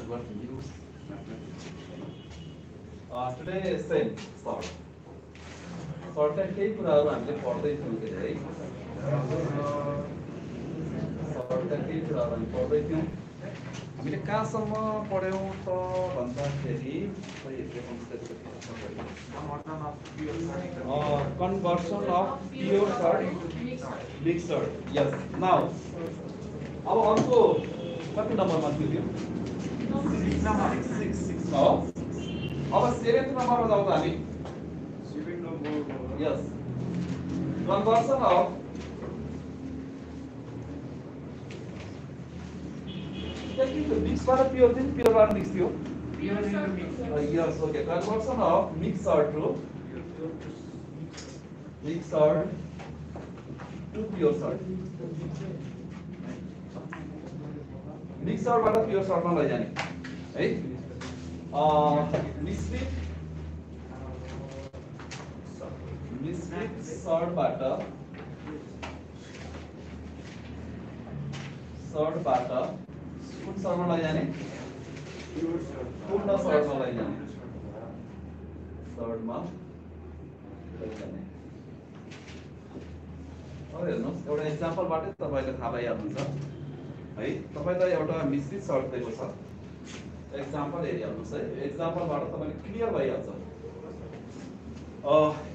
what use mathematics. Today same sort. Sort का केही कुराहरु हामीले पढ्दै थियौं के है. Sort का केही कुराहरु हामी पढ्दै थियौं. हामीले कहाँसम्म पढ्यौं त भन्दाखेरि conversion of pure salt mixed salt. Yes. Now अब अर्को कति नम्बरमा थियो? 6 हो. अब 7th नम्बरमा जाउँ त हामी. 7th number. Yes. Conversion of taking the mixed बाट pure दिन pure बाट mix थियो. Pure salt mix. Yes, okay. Conversion of mixed salt to mixed salt to pure salt. Mixed salt बाट pure salt मा लैजाने है. मिश्रित salt बाट कुन salt मा लैजाने? पूर्ण salt मा लैजाने. Salt मा लैजाने. अब हेर्नुस् एउटा एक्जाम्पल बाटै तपाईले थाहा पाइहाल्नुहुन्छ है. तपाईलाई एउटा मिश्रित salt दिएको छ. एक्जाम्पल हेरिहाल्नुस् है. एक्जाम्पलबाट तपाईले क्लियर भइहाल्छ.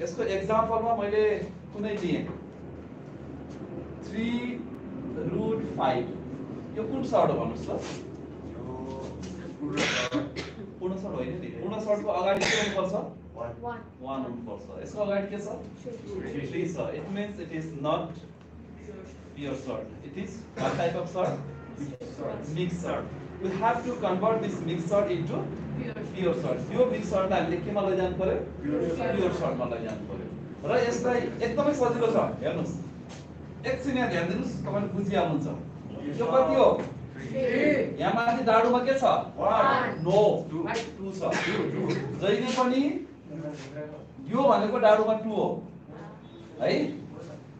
यसको एक्जाम्पलमा मैले कुनै लिएँ 3√5 यो कुन salt हो भन्नुस् त? पूर्ण salt होइन नि. पूर्ण salt को अगाडि के हुनुपर्छ? 1 हुनुपर्छ. यसको अगाडि के छ? 3 छ. It means it is not pure salt. It is what type of salt? Mixed salt. We have to convert this mixed salt into pure salt. यो mixed salt लाई हामीले केमा लैजानु पर्यो? Pure salt मा लैजानु पर्यो. र यसलाई एकदमै सजिलो छ. हेर्नुस्. एकछिन यहाँ ध्यान दिनुस्. तपाईले बुझिहाल्नुहुन्छ. यो कति हो? 3. यहाँ माथि डाडुमा के छ? 1. नो 2 छ. जहिले पनि यो भनेको डाडुमा 2 हो. है?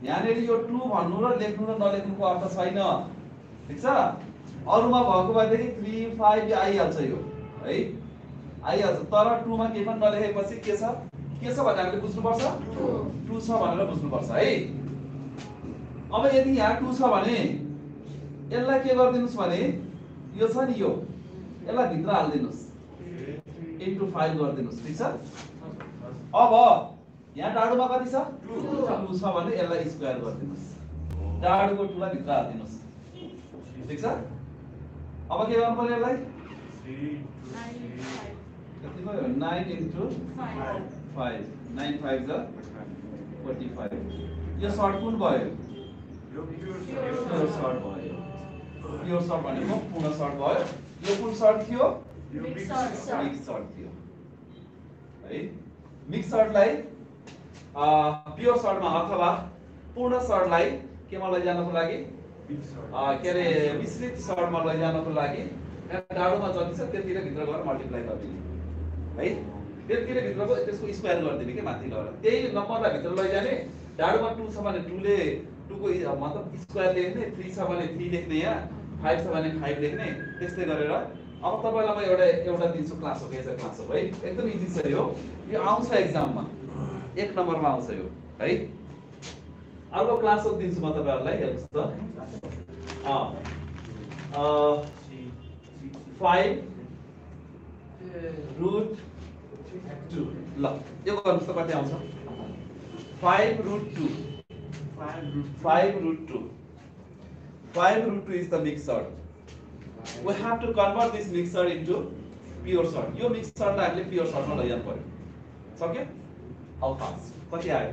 यहाँनेरि यो 2 भन्नु र लेख्नु र नलेख्नुको अर्थ छैन. ठीक छ? अरुमा भएको भएदेखि 3 5 आइहाल्छ यो है. आइहाल्छ. तर 2 मा केही पनि नलेखेपछि के छ? के छ भने हामीले बुझ्नुपर्छ? 2 छ भनेर बुझ्नुपर्छ है. अब यदि यहाँ 2 छ भने यसलाई के गर्दिनुस् भने यो छ नि यो यसलाई भित्र हाल्दिनुस्. इन्टु 5 गर्दिनुस्. ठीक छ? अब यहाँ डाडुमा कति छ? 2 छ भने यसलाई स्क्वायर गर्दिनुस्. डाडुको 2 लाई भित्र हाल्दिनुस्. ठीक छ? अब के गर्नु पर्यो यसलाई? 9 into 5. 9 5 जा 45. यो सर्ट कुन भयो? प्योर सर्ट भयो. प्योर सर्ट भनेको पूर्ण सर्ट भयो. यो कुन सर्ट थियो? मिक्स सर्ट थियो है. मिक्स सर्टलाई प्योर सर्टमा अथवा पूर्ण सर्टलाई केमा लैजानको लागि? के रे मिश्रित सर्टमा लैजानको लागि डाडुमा जति छ त्यतिले भित्र गएर मल्टिप्लाई गरिदिने है. त्यतिले भित्रको त्यसको स्क्वायर गरिदिने के माथि लगेर त्यही नम्बरलाई भित्र लैजाने. डाडुमा 2 छ भने 2 ले 2 को मतलब स्क्वायर लेख्ने. 3 छ भने 3 लेख्ने. यहाँ 5 छ भने 5 लेख्ने. त्यस्तै गरेर अब तपाईलाई म एउटा दिन्छु क्लास हो केही क्लास हो है. एकदम इजी छ यो. यो आउँछ एक्जाममा 1 नम्बरमा आउँछ यो है. अर्को क्लास हो दिन्छु म तपाईहरुलाई. हेर्नुस् त 5√2 ल यो गर्नुस् त कति आउँछ? 5√2 is the mixed salt. We have to convert this mixed salt into pure salt. यो mixed salt लाई हामीले pure salt मा लैजानु पर्यो. सक्यो? How fast? कति आयो?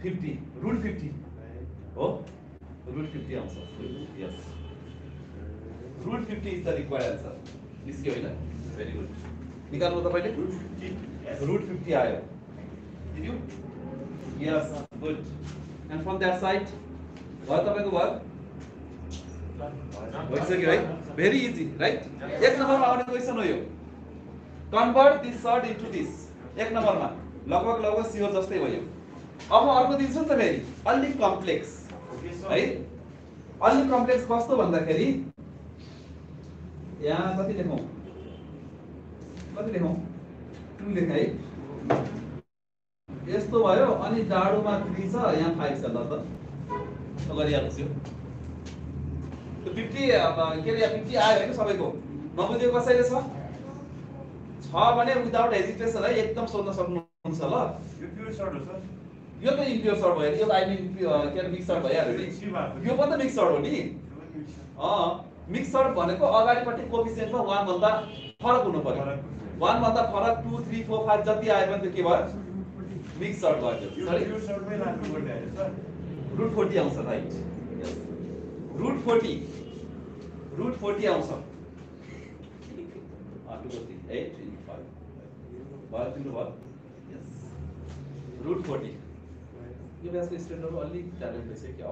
50. Root 50 हो? Root 50 आउँछ. Yes. Root 50 is the required answer. निस्क्यो हैन? Very good. निकाल्नु तपाईले? Root 50 आयो. Did you? Yes. Good. And from that side, भयो तपाईको भयो? भइसक्यो है. Very easy, right? 1 नम्बरमा आउने क्वेशन हो यो. Convert this salt into this. 1 नम्बरमा लगभग सियो जस्तै भयो. अब अर्को दिन्छु नि त फेरि अलि कम्प्लेक्स है. अलि कम्प्लेक्स कस्तो भन्दाखेरि यहाँ कति लेखौँ 2 लेखाइ यस्तो भयो अनि डाडुमा 3 छ यहाँ 5 छ ल त गरिहाल्नुस् यो 50 के अरे 50 आयो हैन सबैको नबुझेको कसैले छ भने विदाउट हेजिटेसन है एकदम सोध्न सक्नुहुन्छ ल यो प्योर सर्ट हो सर यो त इम्प्योर सर्ट भयो यो त आई मिन के अरे मिक्स सर्ट भइहाल्यो नि यो पनि त मिक्स सर्ट हो नि मिक्स सर्ट भनेको अगाडिपट्टि कोएफिसिएन्टमा 1 भन्दा फरक हुनु पर्यो 1 भन्दा फरक 2 3 4 5 जति आयो भने त के भयो मिक्स सर्ट भयो सरी प्योर सर्टमै लाग्नु पर्ने हैन सर √40 आउँछ राइट √40 आउँछ 8 भयो तिम्रो भयो यस √40 यो ब्याचको स्टुडेन्टहरु अलि ट्यालेन्ट रहेछ क्या हो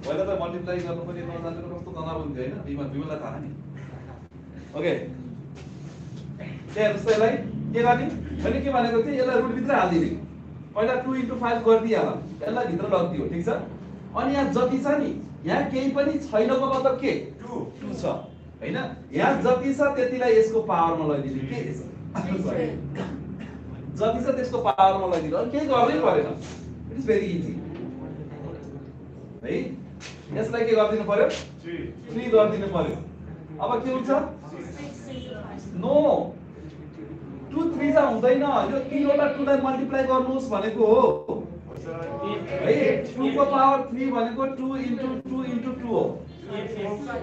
पहिला त मल्टिप्लाई गर्नु पनि नजानेर कस्तो तनाव हुन्थ्यो हैन बिमललाई थाहा नि ओके त्यहाँ जस्तैलाई के गर्ने मैले के भनेको थिएँ यसलाई रुट भित्र हाल्दिने पहिला 2 * 5 गरिदिहाल यसलाई भित्र लगिदियो ठीक छ अनि यहाँ जति छ नि यहाँ केही पनि छैनको मतलब के 2 छ हैन यहाँ जति छ त्यतिलाई यसको पावरमा लगिदिने के जति छ त्यसको पावरमा लगिदिनु अनि केही गर्नै परेन इट इज भेरी इजी है यसलाई के गरिदिनु पर्यो 3 गरिदिनु पर्यो अब के हुन्छ नो 2 3 जा हुँदैन यो 3 वटा 2 लाई मल्टिप्लाई गर्नुस् भनेको हो है 2 को पावर 3 भनेको 2 * 2 * 2 हो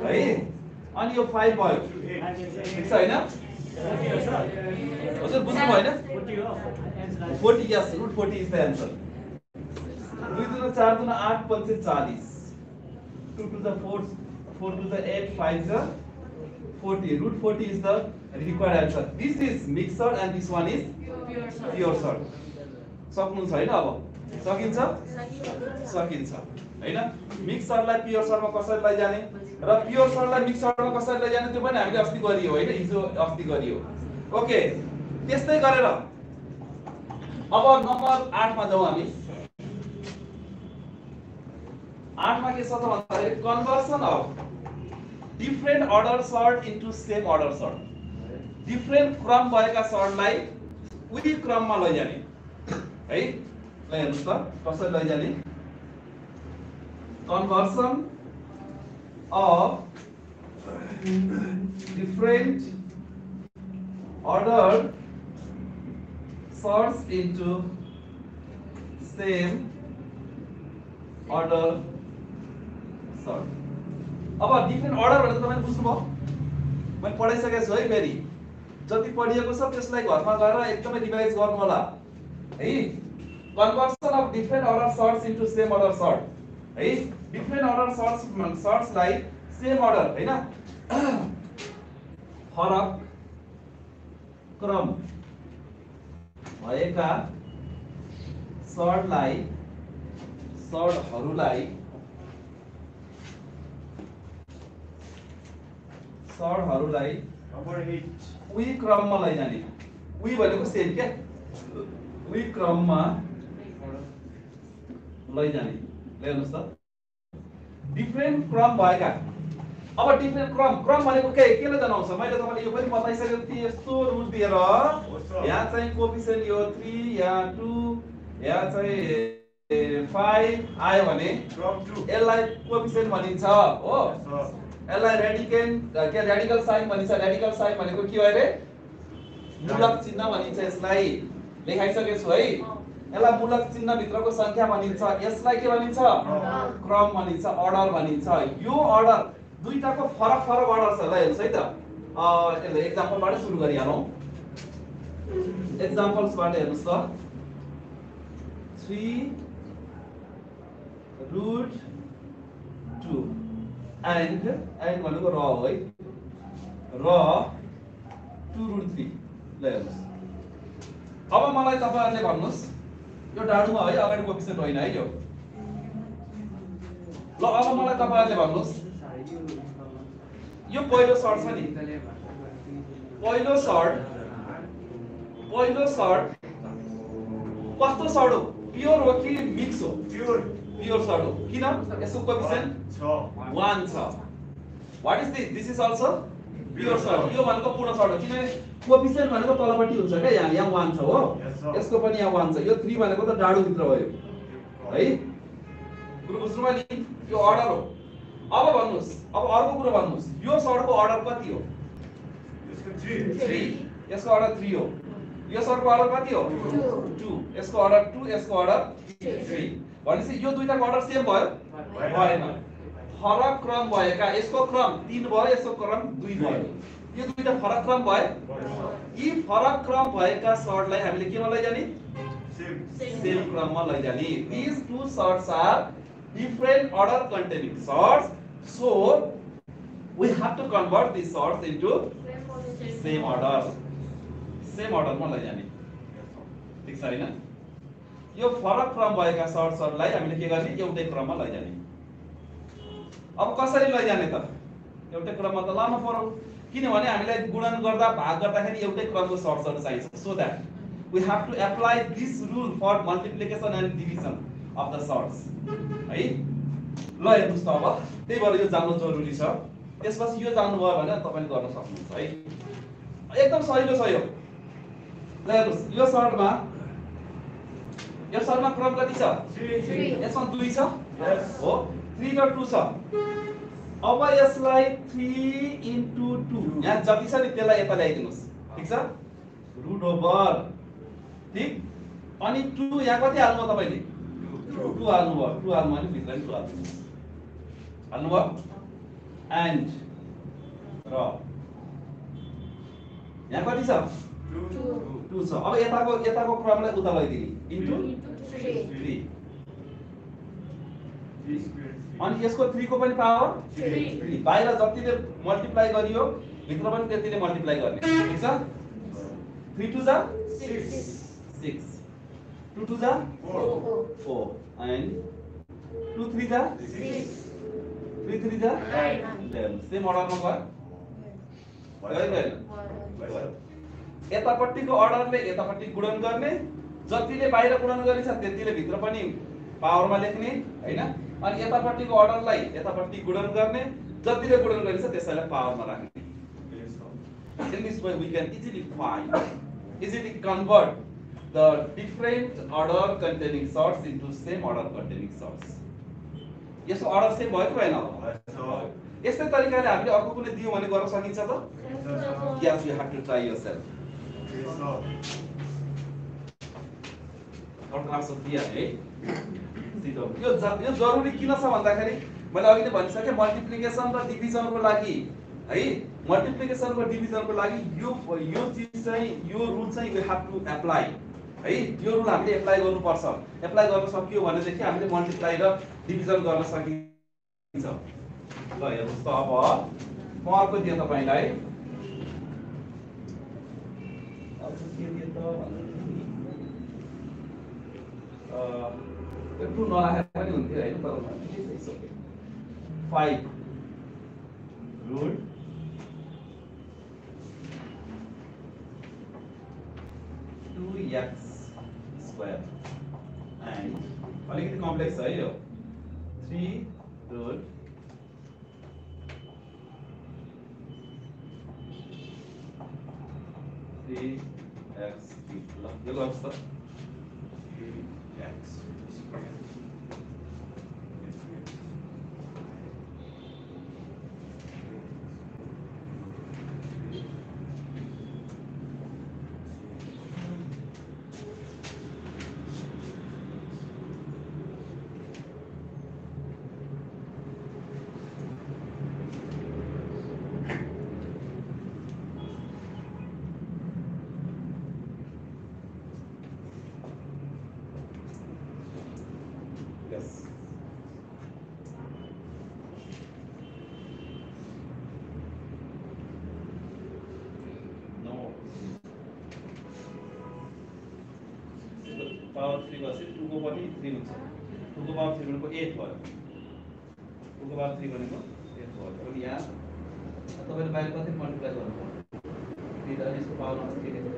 है अनि यो 5 भयो ठीक छ हैन हजुर बुझ्नु भएन 40 यस √40 is the answer 2 * 4 * 8 = 40 2 to the 4 4 to the 8 5 the 40 √40 is the required answer this is mixed and this one is pure salt सक्नुहुन्छ हैन अब सकिन्छ हैन मिक्सरलाई प्योर सर्टमा कसरी लैजाने र प्योर सर्टलाई मिक्सरमा कसरी लैजाने त्यो पनि हामीले अस्ति गरियो हैन हिजो अस्ति गरियो ओके त्यस्तै गरेर अब नम्बर 8 मा जाउँ हामी 8 मा के छ त भन्दाखेरि conversion of different order surd into same order surd different क्रम भएका सर्टलाई उही क्रममा लैजाने है ल हेर्नुस् त कसरी लैजाने conversion of different ordered sorts into same order sort. अब डिफरेन्ट अर्डर भनेर तपाईले बुझ्नुभयो मैले पढाइसकेको छु है फेरि जति पढिएको छ त्यसलाई घरमा गएर एकदमै रिभाइज गर्नु होला है conversion of different order surds into same order surd है डिफरेन्ट अर्डर सर्ट्स लाई सेम अर्डर हैन फरक क्रम भएका सर्टहरूलाई नम्बर 8 उही क्रममा लैजाने उही भनेको सेम के उही क्रममा लैजाने हेर्नुस् त डिफरेन्ट क्रम भएका अब डिफरेन्ट क्रम भनेको केले जनाउँछ मैले तपाईलाई यो पनि बताइसकेको थिएँ यस्तो रुल दिएर यहाँ चाहिँ कोएफिसिएन्ट यो 3 यहाँ 2 यहाँ चाहिँ 5 आयो भने क्रम 2 यसलाई कोएफिसिएन्ट भनिन्छ हो यसलाई रेडिकल साइन भनिन्छ रेडिकल साइन भनेको के हो रे मूलक चिन्ह भनिन्छ यसलाई लेखाइसकेको छु है यसलाई मूलक चिन्ह भित्रको संख्या भनिन्छ यसलाई के भनिन्छ क्रम भनिन्छ अर्डर भनिन्छ यो अर्डर दुईटाको फरक अर्डर छ ल हेर्नुस् है त यसले एक्जाम्पलबाट सुरु गरिहालौं एक्जाम्पल्सबाट हेर्नुस् त 3 √2 and भनेको र हो है र 2√3 ल हेर्नुस् अब मलाई तपाईहरुले भन्नुस् यो डाडुमा है अगाडि कोएफिसिएन्ट होइन है यो ल अब मलाई तपाईहरुले भन्नुस् यो पहिलो सर्ट छ नि पहिलो सर्ट कस्तो सर्ट हो प्योर हो कि मिक्स हो प्योर सर्ट हो किन यसको कोएफिसिएन्ट 1 छ what is this this is also pure surd यो भनेको पूर्ण सर्ट हो किनभने कोएफिसिएन्ट भनेको तलपट्टि हुन्छ के यहाँ 1 छ हो यसको पनि यहाँ 1 छ यो 3 भनेको त डाडु भित्र भयो है कुरो बुझ्नुमा नि यो अर्डर हो अब भन्नुस् अब अर्को कुरा भन्नुस् यो सर्टको अर्डर कति हो यसको 3 यसको अर्डर 3 हो यो सर्टको अर्डर कति हो 2 यसको अर्डर 2 यसको अर्डर 3 भनेपछि यो दुईटाको अर्डर सेम भयो भएन फरक क्रम भएका यसको क्रम 3 भयो यसको क्रम 2 भयो यो दुईटा फरक क्रम भयो यी फरक क्रम भएका सर्टलाई हामीले केमा लैजाने सेम क्रममा लैजाने these two sorts are different order containing sorts so we have to convert these sorts into same order मा लैजाने ठीक छ हैन यो फरक क्रम भएका सर्टहरुलाई हामीले के गर्ने एउटै क्रममा लैजाने अब कसरी लैजाने त एउटै क्रममा त लानु पर्यो किनभने हामीलाई गुणन गर्दा भाग गर्दाखेरि एउटै क्रमको सर्टहरु चाहिन्छ so that we have to apply this rule for multiplication and division of the sorts है ल हेर्नुस् त अब त्यही भएर यो जान्नु जरुरी छ त्यसपछि यो जान्नु भयो भने तपाईले गर्न सक्नुहुन्छ है एकदम सजिलो छ यो ल हेर्नुस् यो सर्टमा क्रम कति छ 3 यसमा 2 छ हो 3 र 2 छ अब यसलाई 3 into 2 यहाँ जति छ नि त्यसलाई यता ल्याइदिनुस् ठीक छ रुट ओभर ठीक अनि 2 यहाँ कति हाल्नु भयो तपाईले 2 हाल्नु भयो 2 हाल्नु भने भित्र नि 2 हाल्नु हाल्नु भयो एन्ड र यहाँ कति छ 2 छ अब यताको क्रमलाई उता लैदिने इन्टु 3 अनि यसको 3 को पनि पावर 3 बाहिर जतिले मल्टिप्लाई गरियो भित्र पनि त्यतिले मल्टिप्लाई गर्ने ठीक छ 3 2 जा 6 2 2 जा 4 and 2 3 जा 6 3 3 जा 11 सेम अर्डरमा गयो यतापट्टिको अर्डरले यतापट्टि गुणन गर्ने जतिले बाहिर गुणन गरेछ त्यतिले भित्र पनि पावरमा लेख्ने हैन अनि यतापट्टिको अर्डरलाई यतापट्टि गुणन गर्ने जतिले गुणन गरेछ त्यसैलाई पावरमा राख्ने in this way we can easily convert the different order containing sorts into same order containing sorts यसको अर्डर सेम भयो कि भएन यस्तै तरिकाले हामीले अर्को कुनै दियो भने गर्न सकिन्छ त yes you have to try yourself अर्को आन्सर दिया है यो जरुरी किन छ भन्दाखेरि मैले अघि नै भनिसके मल्टिप्लिकेसन र डिभिजनको लागि है मल्टिप्लिकेसन र डिभिजनको लागि यो चीज चाहिँ यो रुल चाहिँ वी हैव टु अप्लाई है यो रुल हामीले अप्लाई गर्नुपर्छ अप्लाई गर्न सकियो भने देखि हामीले मल्टिप्लाई र डिभिजन गर्न सकिन्छ ल हेर्नुस् त अब म अर्को दिए तपाईलाई अब के दिए त टु नराखेर पनि हुन्थ्यो हैन तर 5 रुट 2x square and अलिकति कम्प्लेक्स है यो 3 रुट 3x ल यो गर्नुस् त 3x square पावर 3 बसे 2 को पनि 3 हुन्छ 2 को पावर 3 भनेको 8 भयो 2 को पावर 3 भनेको 8 भयो अनि यहाँ तपाईले बाहिर कति मल्टिप्लाई गर्नुपर्छ 3 र यसको पावर नम्बर के लेख्नु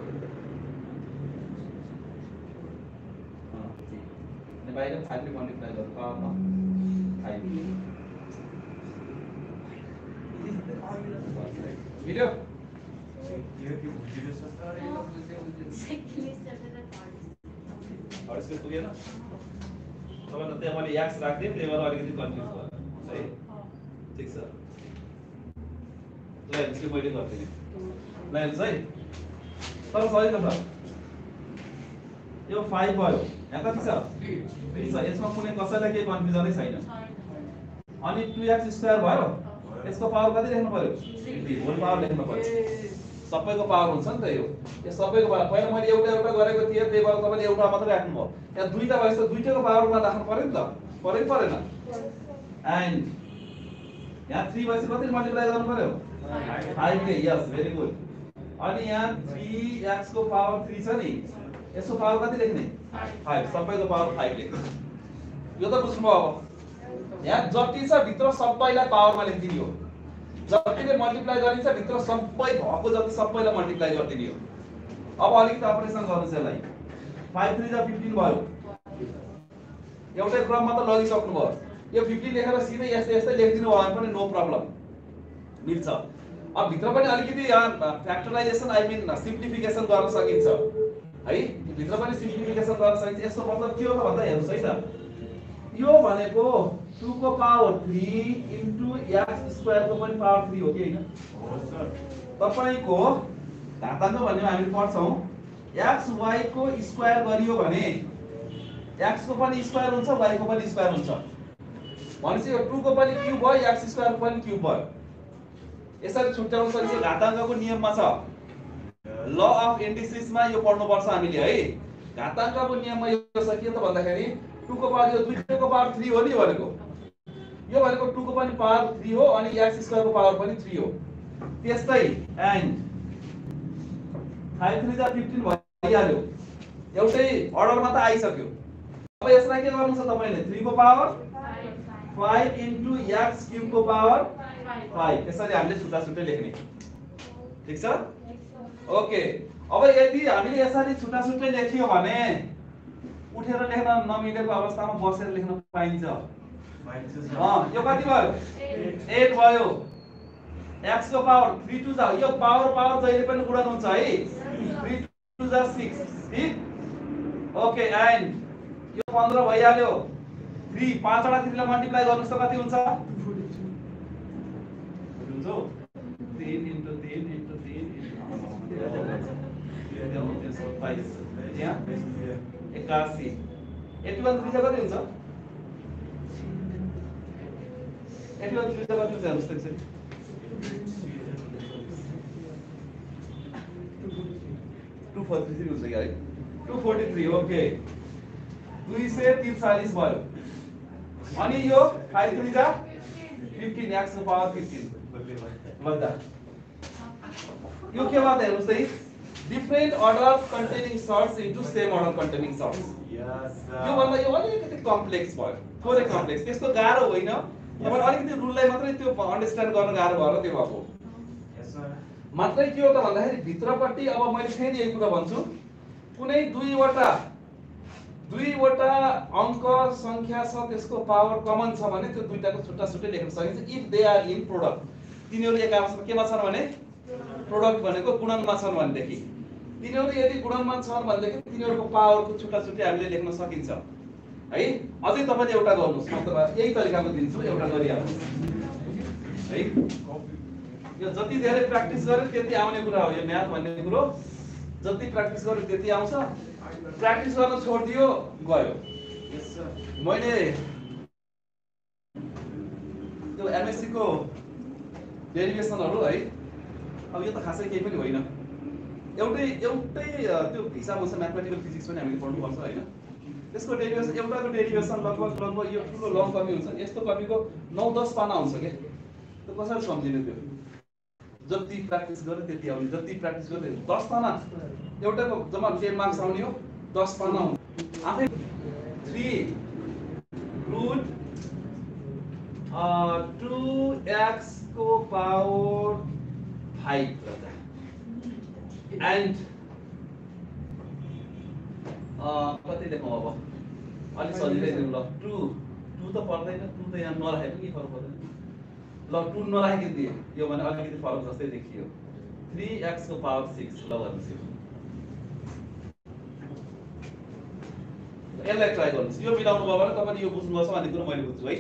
अनि बाहिर 5 ले मल्टिप्लाई गर्नु पावरमा 5 मिल्यो और इसको पुगेन तपाईहरु त्यहाँ मैले x राख्दै त्यही भएर अलिकति कन्फ्युज भयो है ठीक छ ल यसले मैले गर्दिने ल हेर्नुस् है तर सही त यो 5 भयो यहाँ कति छ 3 छ यसमा कुनै कसैलाई केही कन्फ्युजनै छैन अनि 2x स्क्वायर भयो यसको पावर कति लेख्नु पर्यो 3 होल पावर लेख्नु पर्यो सबैको पावर हुन्छ नि त यो सबैको पावर पहिला मैले एउटा गरेको थिएँ त्यही भएर तपाईले एउटा मात्रै राख्नु भयो यहाँ दुईटा भएछ दुईटैको पावरमा राख्नु पर्यो नि त परेन एन्ड यहाँ 3 भएपछि कति मल्टिप्लाई गर्नु पर्यो 5 ले यस भेरी गुड अनि यहाँ 3x को पावर 3 छ नि यसको पावर कति लेख्ने 5 सबैको पावर 5 लेख्ने यो त बुझ्नुभयो अब यहाँ जति छ भित्र सबैलाई पावरमा लेखिदिने हो जतिले मल्टिप्लाई गरिन्छ भित्र सबै भएको जति सबैलाई मल्टिप्लाई गरिदिने हो अब अलिकति अपरेसन गर्नुस् यसलाई 5 3 जा 15 भयो एउटै क्रममा त लगिसक्नु भयो यो 15 लेखेर सिधै यस्तै लेखिदिनु भयो भने पनि नो प्रब्लम मिल्छ अब भित्र पनि अलिकति यहाँ फ्याक्टराइजेसन आई मिन सिम्प्लिफिकेसन गर्न सकिन्छ है भित्र पनि सिम्प्लिफिकेसन गर्न सकिन्छ यसको मतलब के हो त भन्दा हेर्नुस् है त यो भनेको 2 को पावर 3 इन्टु x स्क्वायर को पनि पावर 3 हो कि हैन हो सर तपाईको घाताङ्क भन्ने हामी पढ्छौं x y को स्क्वायर गरियो भने x को पनि स्क्वायर हुन्छ y को पनि स्क्वायर हुन्छ भनेपछि यो 2 को पनि क्यूब भयो x स्क्वायर को पनि क्यूब भयो यसरी छुट्याउन सकिन्छ घाताङ्कको नियममा छ ल अफ इन्डिसेस मा यो पढ्नु पर्छ हामीले है घाताङ्कको नियममा यो छ के त भन्दाखेरि 2 को पावर यो दुईटैको पावर 3 हो नि भनेको यो भनेको 2 को पनि पावर 3 हो अनि x स्क्वायर को पावर पनि 3 हो त्यस्तै एन्ड 5 3 जा 15 भइहाल्यो एउटै अर्डरमा त आइसक्यो अब यसलाई के गर्नु छ तपाईले 3 को पावर 5 इन्टु x क्यूब को पावर 5 यसरी हामीले छुट्टा छुट्टै लेख्ने ठीक छ ओके अब यदि हामीले यसरी छुट्टा छुट्टै लेखियो भने उठेर लेख्न नमिलेको अवस्थामा बसेर लेख्न पाइन्छ यो कति भयो 8 भयो x को पावर 3 2 जा यो पावर जहिले पनि गुणन हुन्छ है 3 2 जा 6 ठीक ओके एन्ड यो 15 भइहाल्यो 3 5 वटा 3 ले मल्टिप्लाई गर्नुस् त कति हुन्छ 3 इन्टु 3 इन्टु 3 यहाँ 81 81 3 कति हुन्छ 81 3 कति हुन्छ हेर्नुस् त एकचोटि 243 हुन्छ क्या है 243 ओके 243 भयो अनि यो 5 3 जा 15 x को पावर 15 बद्दा यो के बात हेर्नुस् त different order containing sorts into same order containing sorts यस यो भन्दा यो अलिकति कम्प्लेक्स भयो थोरै कम्प्लेक्स त्यस्तो गाह्रो होइन तपाईले अलिकति रुललाई मात्रै त्यो अन्डरस्ट्यान्ड गर्न गाह्रो भएर त्यो भएको यस सर मात्रै के हो त भन्दाखेरि भित्रपट्टि अब मैले फेरि यही कुरा भन्छु कुनै दुईवटा अंक संख्या छ त्यसको पावर कमन छ भने त्यो दुईटाको छुट्टा छुट्टै लेख्न सकिन्छ if they are in product तिनीहरु एक आपसमा केमा छन् भने प्रोडक्ट भनेको गुणनमा छन् भनेदेखि तिनीहरु यदि गुणनमा छन् भनेदेखि तिनीहरुको पावरको छुट्टा छुट्टै हामीले लेख्न सकिन्छ है अझै तपाईले एउटा गर्नुस् म तपाईलाई यही तरिकाको दिन्छु एउटा गरिहाल्नुस् है यो जति धेरै प्र्याक्टिस गरे त्यति आउने कुरा हो यो म्याथ भन्ने कुरो जति प्र्याक्टिस गरे त्यति आउँछ प्र्याक्टिस गर्न छोड्दियो गयो यस सर मैले त्यो एमएससी को डेरिभेसनहरु है अब यो त खासै केही पनि होइन एउटै त्यो हिसाब हुन्छ म्याथमेटिकल फिजिक्स पनि हामीले पढ्नु पर्छ हैन त्यसको डेरिभेसन एउटाको डेरिभेसन लगभग यो ठुलो लङ कपी हुन्छ यस्तो कपीको 9-10 पाना हुन्छ के त्यो कसरी सम्झिने त्यो जति प्र्याक्टिस गरे त्यति आउने जति प्र्याक्टिस गरे 10 पाना एउटाको जम्मा 10 मार्क्स आउने हो 10 पाना हुन्छ आफै 3 रुट 2x को पावर 5 and कति लेखौं अब अलि सजिलै दिउँ ल 2 2 त पर्दैन 2 त यहाँ नराखेको के फरक पर्दैन ल 2 नराखेको दिए यो भने अलिकति फरक जस्तै देखियो 3x को पावर 6 ल गर्नुस् यसलाई ट्राई गर्नुस् यो मिलाउनु भयो भने तपाईले यो बुझ्नुपर्छ भन्ने कुरा मैले बुझ्छु है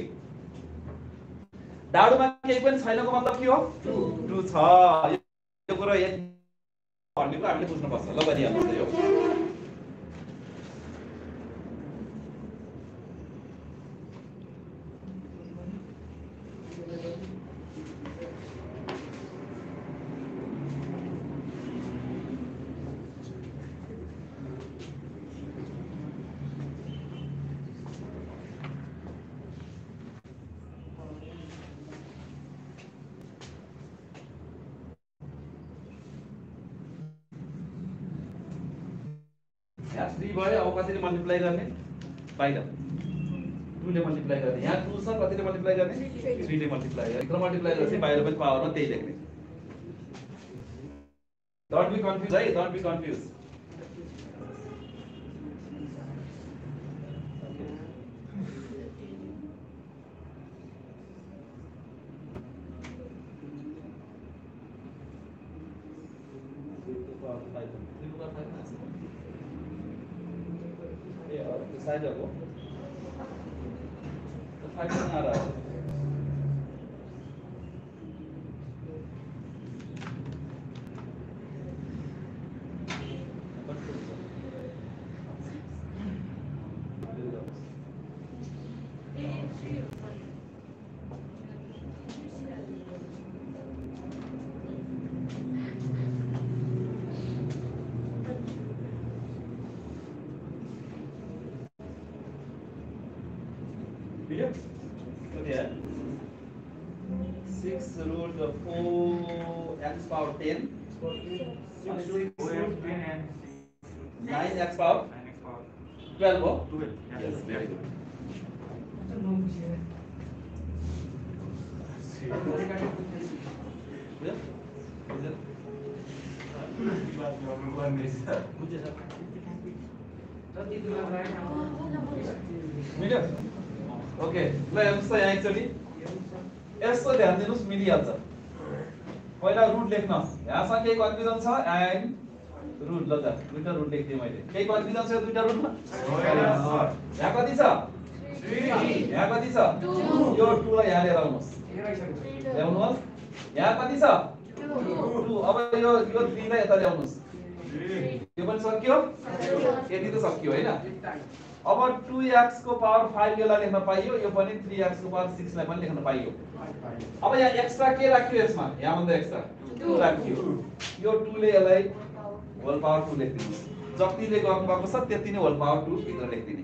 डाडुमा केही पनि छैनको मतलब के हो 2 छ यो कुरा भन्ने कुरा हामीले बुझ्नुपर्छ ल गरिहाल्नुस् यो यहाँ 3 भयो अब कतिले मल्टिप्लाई गर्ने बाहिर 2 ले मल्टिप्लाई गर्ने यहाँ 2 छ कतिले मल्टिप्लाई गर्ने 3 ले मल्टिप्लाई गर्ने भित्र मल्टिप्लाई गरेपछि बाहिर पनि पावरमा त्यही लेख्ने डोन्ट बी कन्फ्युज है डोन्ट बी कन्फ्युज साइड को तो 5 आ रहा है Okay. 6 root of 4 x power 10. 6 root 9 x power 12. Oh? 12. Yes, very good. मिल्यो ओके ल हेर्नुस् त यहाँ एक्चुअली यसो ध्यान दिनुस् मिलिहाल्छ पहिला रुट लेख्न यहाँसँग केही कन्फ्युजन छ एन्ड रुट ल त दुईटा रुट लेख्दिए मैले केही कन्फ्युजन छ दुईटा रुटमा यहाँ कति छ 3 यहाँ कति छ 2 यो 2 लाई यहाँ लिएर आउनुस् ल्याउनुहोस् यहाँ कति छ 2 अब यो 3 लाई यता ल्याउनुस् यो पनि सक्यो यति त सक्यो हैन अब 2x को पावर 5 यसलाई लेख्न पाइयो यो पनि 3x को पावर 6 लाई पनि लेख्न पाइयो अब यहाँ एक्स्ट्रा के राख्यो यसमा यहाँ भन्दा एक्स्ट्रा 2 राख्यो यो 2 ले यसलाई होल पावर 2 लेख्दिनुस् जतिले गर्नु भएको छ त्यति नै होल पावर 2 भित्र लेख्दिने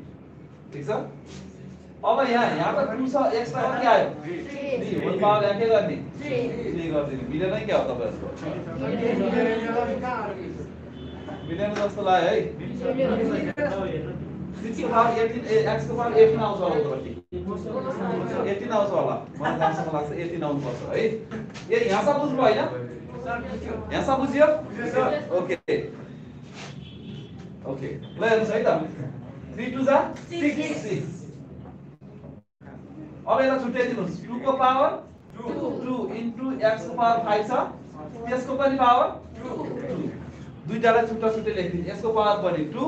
ठीक छ अब यहाँ त 2 छ एक्स्ट्रा के आयो 3 होल पावर यहाँ के गर्ने 3 गर्दिने मिलेन के हो तपाईहरुको मिलेन जस्तो लाग्यो है 6 को पावर 18 x को पावर 18 आउँछ होला उतापट्टि 18 आउँछ होला मलाई जहाँसम्म लाग्छ 18 आउनु पर्छ है ए यहाँसम्म बुझ्नु हैन यहाँसम्म बुझ्यो ओके ओके ल हेर्नुस् है त 3 2 जा 6 अब यसलाई छुट्याइदिनुस् 2 को पावर 2 इन्टु x को पावर 5 छ त्यसको पनि पावर 2 दुईटालाई छुट्टा छुट्टै लेख्दिनु यसको पावर पनि 2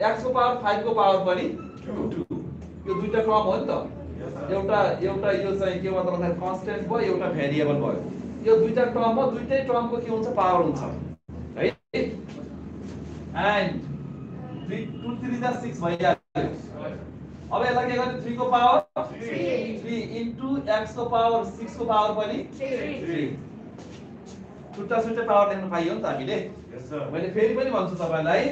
x को पावर 5 को पावर पनि 2 यो दुईटा टर्म हो नि त एउटा यो चाहिँ के मतलब भन्दा कन्स्टेन्ट भयो एउटा भेरिएबल भयो यो दुईटा टर्म हो दुईटै टर्मको के हुन्छ पावर हुन्छ है एन्ड 2 3 जा 6 भइहाल्यो अब यसलाई के गर्ने 3 को पावर 3 इन्टु x को पावर 6 को पावर पनि 3 छुट्टा छुट्टै पावर लेख्न पाइयो नि त हामीले यस सर मैले फेरि पनि भन्छु तपाईलाई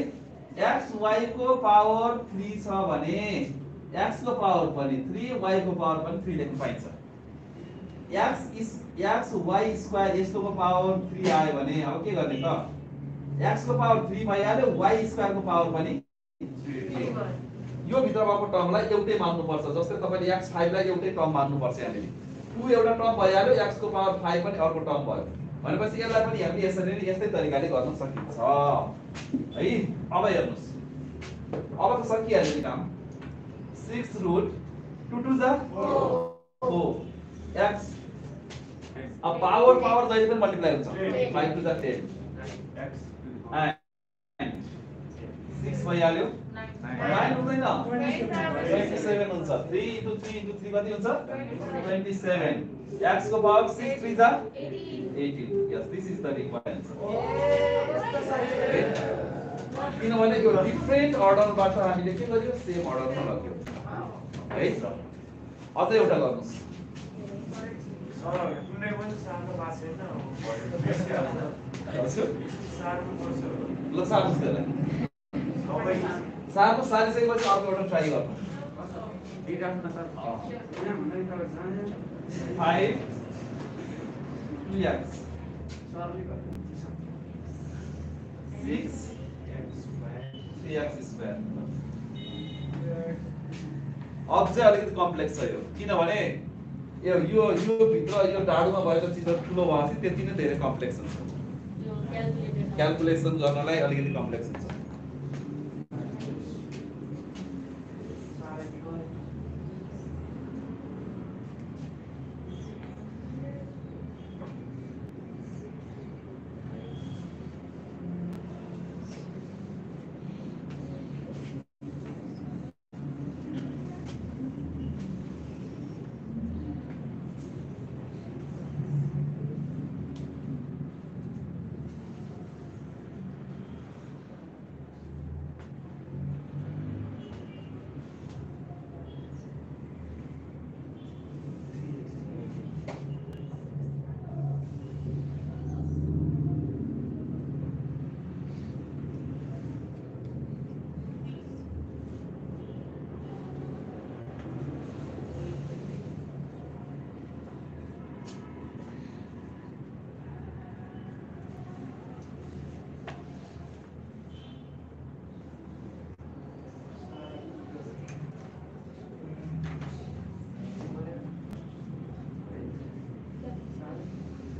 x y को पावर 3 छ भने x को पावर पनि 3 y को पावर पनि 3 लेख्न पाइन्छ x y स्क्वायर यसको पावर 3 आयो भने अब के गर्ने त x को पावर 3 भइहाल्यो y स्क्वायर को पावर पनि 3 यो भित्र भएको टर्मलाई एउटै मान्नु पर्छ जस्तै तपाईले x5 लाई एउटै टर्म मान्नु पर्छ यहाँले 2 एउटा टर्म भइहाल्यो x को पावर 5 पनि अर्को टर्म भयो भनेपछि यसलाई पनि हामीले यसरी नै यस्तै तरिकाले गर्न सकिन्छ है अब हेर्नुस् अब त सकिहाल्यो नि काम 6 root 2 to the 4 x अब पावर जहिले पनि मल्टिप्लाई हुन्छ 5 to the 10 X and 6 भइहाल्यो 9 हुँदैन 27 हुन्छ 3 into 3 into 3 कति हुन्छ 27 x को पावर 6 3 जा 18 yes this is the required answer किनभने यो डिफरेन्ट अर्डरबाट हामीले के गर्यो सेम अर्डरमा लग्यो है अझै एउटा गर्नुस् सर कुनै पनि सार्नु भएको छैन सार्नु पर्छ ल सार्नुस् त्यसलाई सारिसकेपछि अर्को एउटा ट्राई गर्नु 5 2x 6 3x स्क्वायर अब चाहिँ अलिकति कम्प्लेक्स छ यो किनभने यो भित्र यो डाडुमा भएको चिजहरु ठुलो भएपछि त्यति नै धेरै कम्प्लेक्स हुन्छ क्याल्कुलेसन गर्नलाई अलिकति कम्प्लेक्स हुन्छ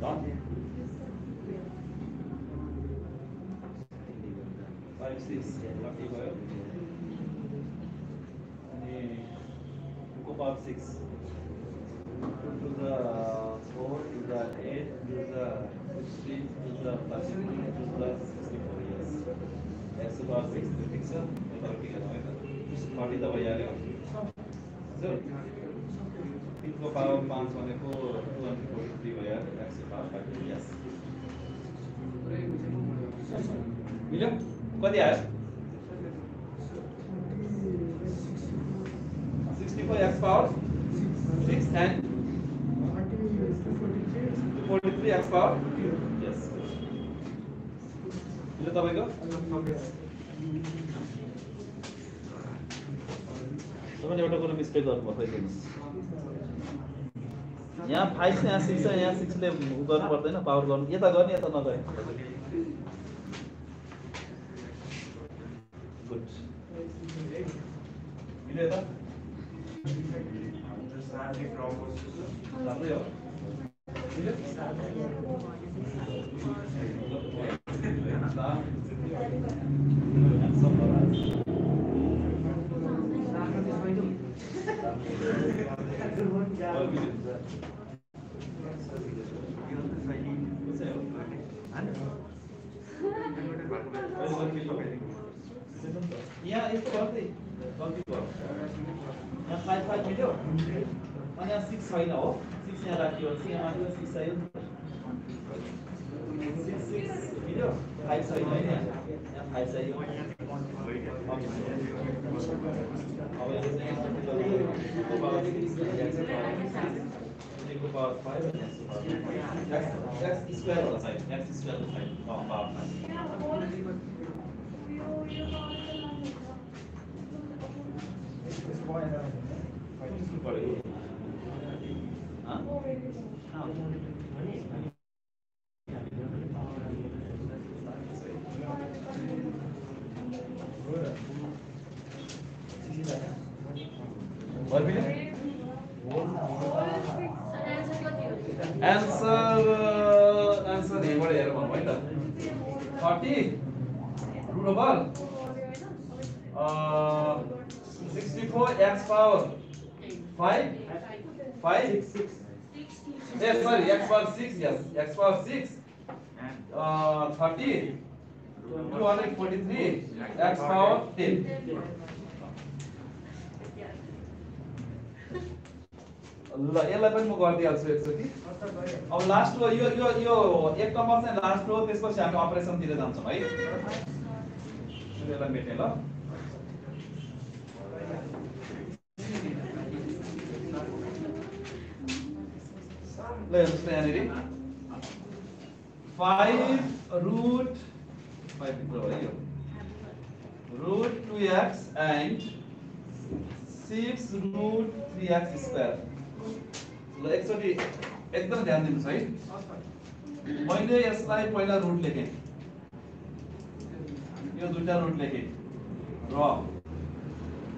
Done? 5, 6, 30 भयो अनि 2 को power 6 2 to the 4 to the 8 to the 16 to the plus 2 to the 64 yes x to the power 6 ठिक छ यो ठिक है त 40 त भइहाल्यो हजुर 3 को पावर 5 भनेको 243 भइहाल्यो x to the power 5 yes मिल्यो कति आयो 64 x power 6 and 243 x power yes मिल्यो तपाईको तपाईले एउटा कुरा मिस्टेक गर्नुभयो हेर्नुस् यहाँ 5 छ यहाँ 6 छ यहाँ 6 ले गर्नु पर्दैन पावर गर्नु यता गर्ने यता नगर्ने गुड मिल्यो त सार्ने प्रब्लम राम्रै हो मिल्यो यहाँ यस्तो गर्दै गल्ती भयो यहाँ 5 5 मिल्यो अनि यहाँ 6 छैन हो 6 यहाँ राखियो यहाँ माथि 6 चाहियो 6 मिल्यो 5 छैन हैन यहाँ 5 चाहियो अब यो चाहिँ को पावर 6 को पावर 5 x स्क्वायर होला साइड x स्क्वायर होला साइड पावर आन्सर यहाँबाट हेरेर भन्नु है त 30 root over 64 x power 5 yes sorry x power 6 yes x power 6 30 243 x power 10 ल यसलाई पनि म गरिदिइहाल्छु एकचोटि अब लास्ट रो यो यो यो एक नम्बर चाहिँ लास्ट रो त्यसपछि हामी अपरेसनतिर जान्छौँ है यसलाई मेट्ने ल ल जस्तो यहाँनिर 5 root 5 भित्र भयो यो root 2x and 6 root 3x square ल एकचोटि एकदम ध्यान दिनुस् है मैले यसलाई पहिला रुट लेखेँ यो दुईटा रुट लेखेँ र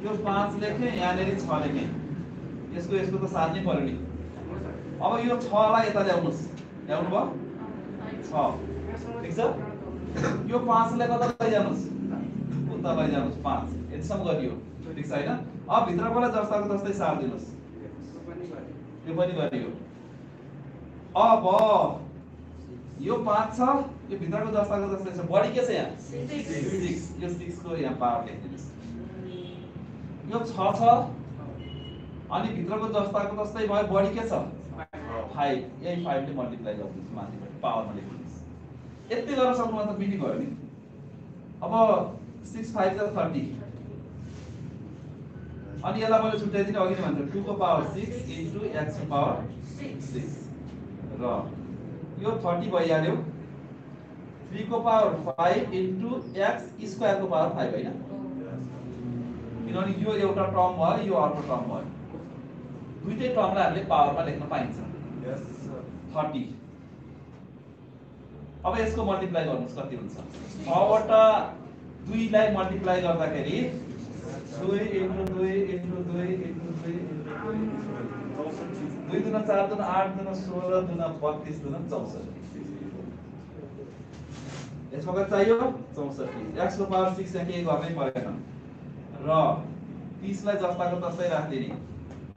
यो 5 लेखेँ यहाँनिर 6 लेखेँ यसको यसको त सार्नै पर्यो नि अब यो 6 लाई यता ल्याउनुस् ल्याउनु भयो 6 ठीक छ यो 5 ले कता लैजानुस् उता लैजानुस् 5 यतिसम्म गरियो ठीक छ हैन अब भित्रकोलाई जस्ताको जस्तै सार दिनुस् यो पनि गरियो अब यो 5 छ यो भित्रको जस्ताको जस्तै छ बढी के छ यहाँ 6 यो 6 को यहाँ पावर लेख्दिनुस् यो 6 छ अनि भित्रको जस्ताको जस्तै भयो बढी के छ 5 यही 5 ले मल्टिप्लाई गर्दिनुस् माथिबाट पावरमा लेख्दिनुस् यति गर्न सक्नु त मिनि भयो नि अब 6 5 जा 30 अनि यसलाई मैले छुट्याइदिने अघि नै भन्छ 2 को पावर 6 into x को पावर 6 र यो 30 भइहाल्यो 3 को पावर 5 into x स्क्वायर को पावर 5 हैन किनभने यो एउटा टर्म भयो यो अर्को टर्म भयो दुईटै टर्मलाई हामीले पावरमा लेख्न पाइन्छ यस 30 अब यसको मल्टिप्लाई गर्नुस् कति हुन्छ 6 वटा 2 लाई मल्टिप्लाई गर्दाखेरि 2 into 2 into 2 into 2 into 2 2 दुना 4 दुना 8 दुना 16 दुना 32 दुना 64 यसमा कति चाहियो 64 x को पावर 6 यहाँ के गर्नै परेन र 30 लाई जस्ताको तस्तै राख्दिने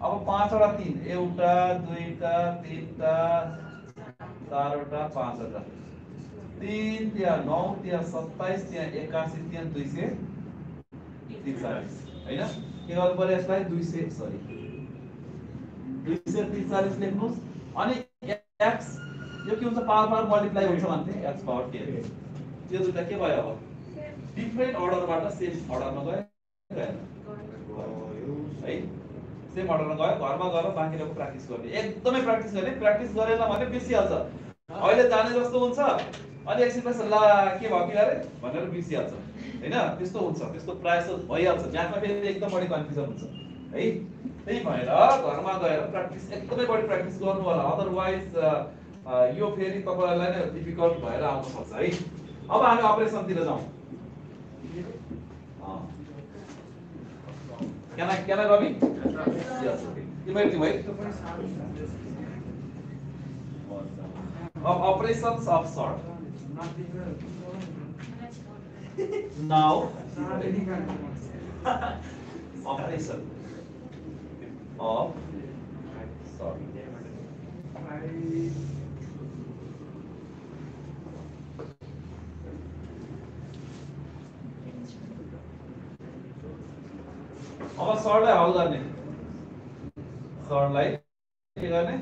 अब 5 वटा 3 एउटा दुईटा तीनटा चारवटा पाँचवटा 3 त्यहाँ 9 त्यहाँ 27 त्यहाँ 81 त्यहाँ 243 हैन के गर्नु पर्यो यसलाई 200 सरी 243 लेख्नुस् अनि x यो के हुन्छ पावर मल्टिप्लाई हुन्छ भन्थे x पावर 10 यो दुईटा के भयो अब डिफरेन्ट अर्डरबाट सेम अर्डरमा गयो है सेम अर्डरमा गयो घरमा गएर बाँकीको प्र्याक्टिस गर्ने एकदमै प्र्याक्टिस गर्ने प्र्याक्टिस गरेन भने बिर्सिहाल्छ अहिले जाने जस्तो हुन्छ अनि एकछिनपछि ला के भयो कि अरे भनेर बिर्सिहाल्छ हैन त्यस्तो हुन्छ त्यस्तो प्रायः भइहाल्छ म्याथमा फेरि एकदम बढी कन्फ्युजन हुन्छ है त्यही भएर घरमा गएर प्र्याक्टिस एकदमै बढी प्र्याक्टिस गर्नु होला अदरवाइज यो फेरि तपाईहरुलाई नै डिफिकल्ट भएर आउन सक्छ है अब हामी अपरेसनतिर जाउँ Can I Ravi? Yes. You might be right. Of operations of sort. Now operation of sort. अब सर्टलाई हल गर्ने सर्टलाई के गर्ने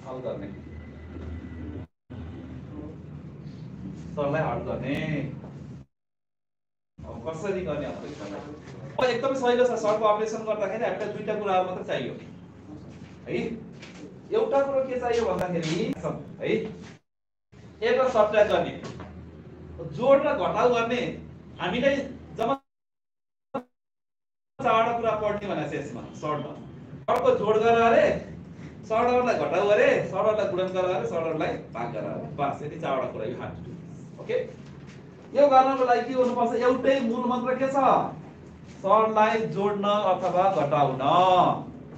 हल गर्ने सर्टलाई हल गर्ने अब कसरी गर्ने अपरेसनलाई अब एकदमै सजिलो छ सर्टको अपरेसन गर्दाखेरि हामीलाई दुईटा कुराहरु मात्र चाहियो है एउटा कुरो के चाहियो भन्दाखेरि है एक सब्ट्र्याक्ट गर्ने जोड र घटाउ गर्ने हामीले जम्मा चारवटा कुरा पढ्ने भनेको छ यसमा सर्टमा सर्टको जोड गरेर अरे सर्टहरुलाई घटाउ गरे सर्टहरुलाई गुणन गरेर अरे सर्टहरुलाई भाग गरेर बस यति चारवटा कुरा यु हाफ टु ओके यो गर्नको लागि के गर्नुपर्छ एउटै मूल मन्त्र के छ सर्टलाई जोड्न अथवा घटाउन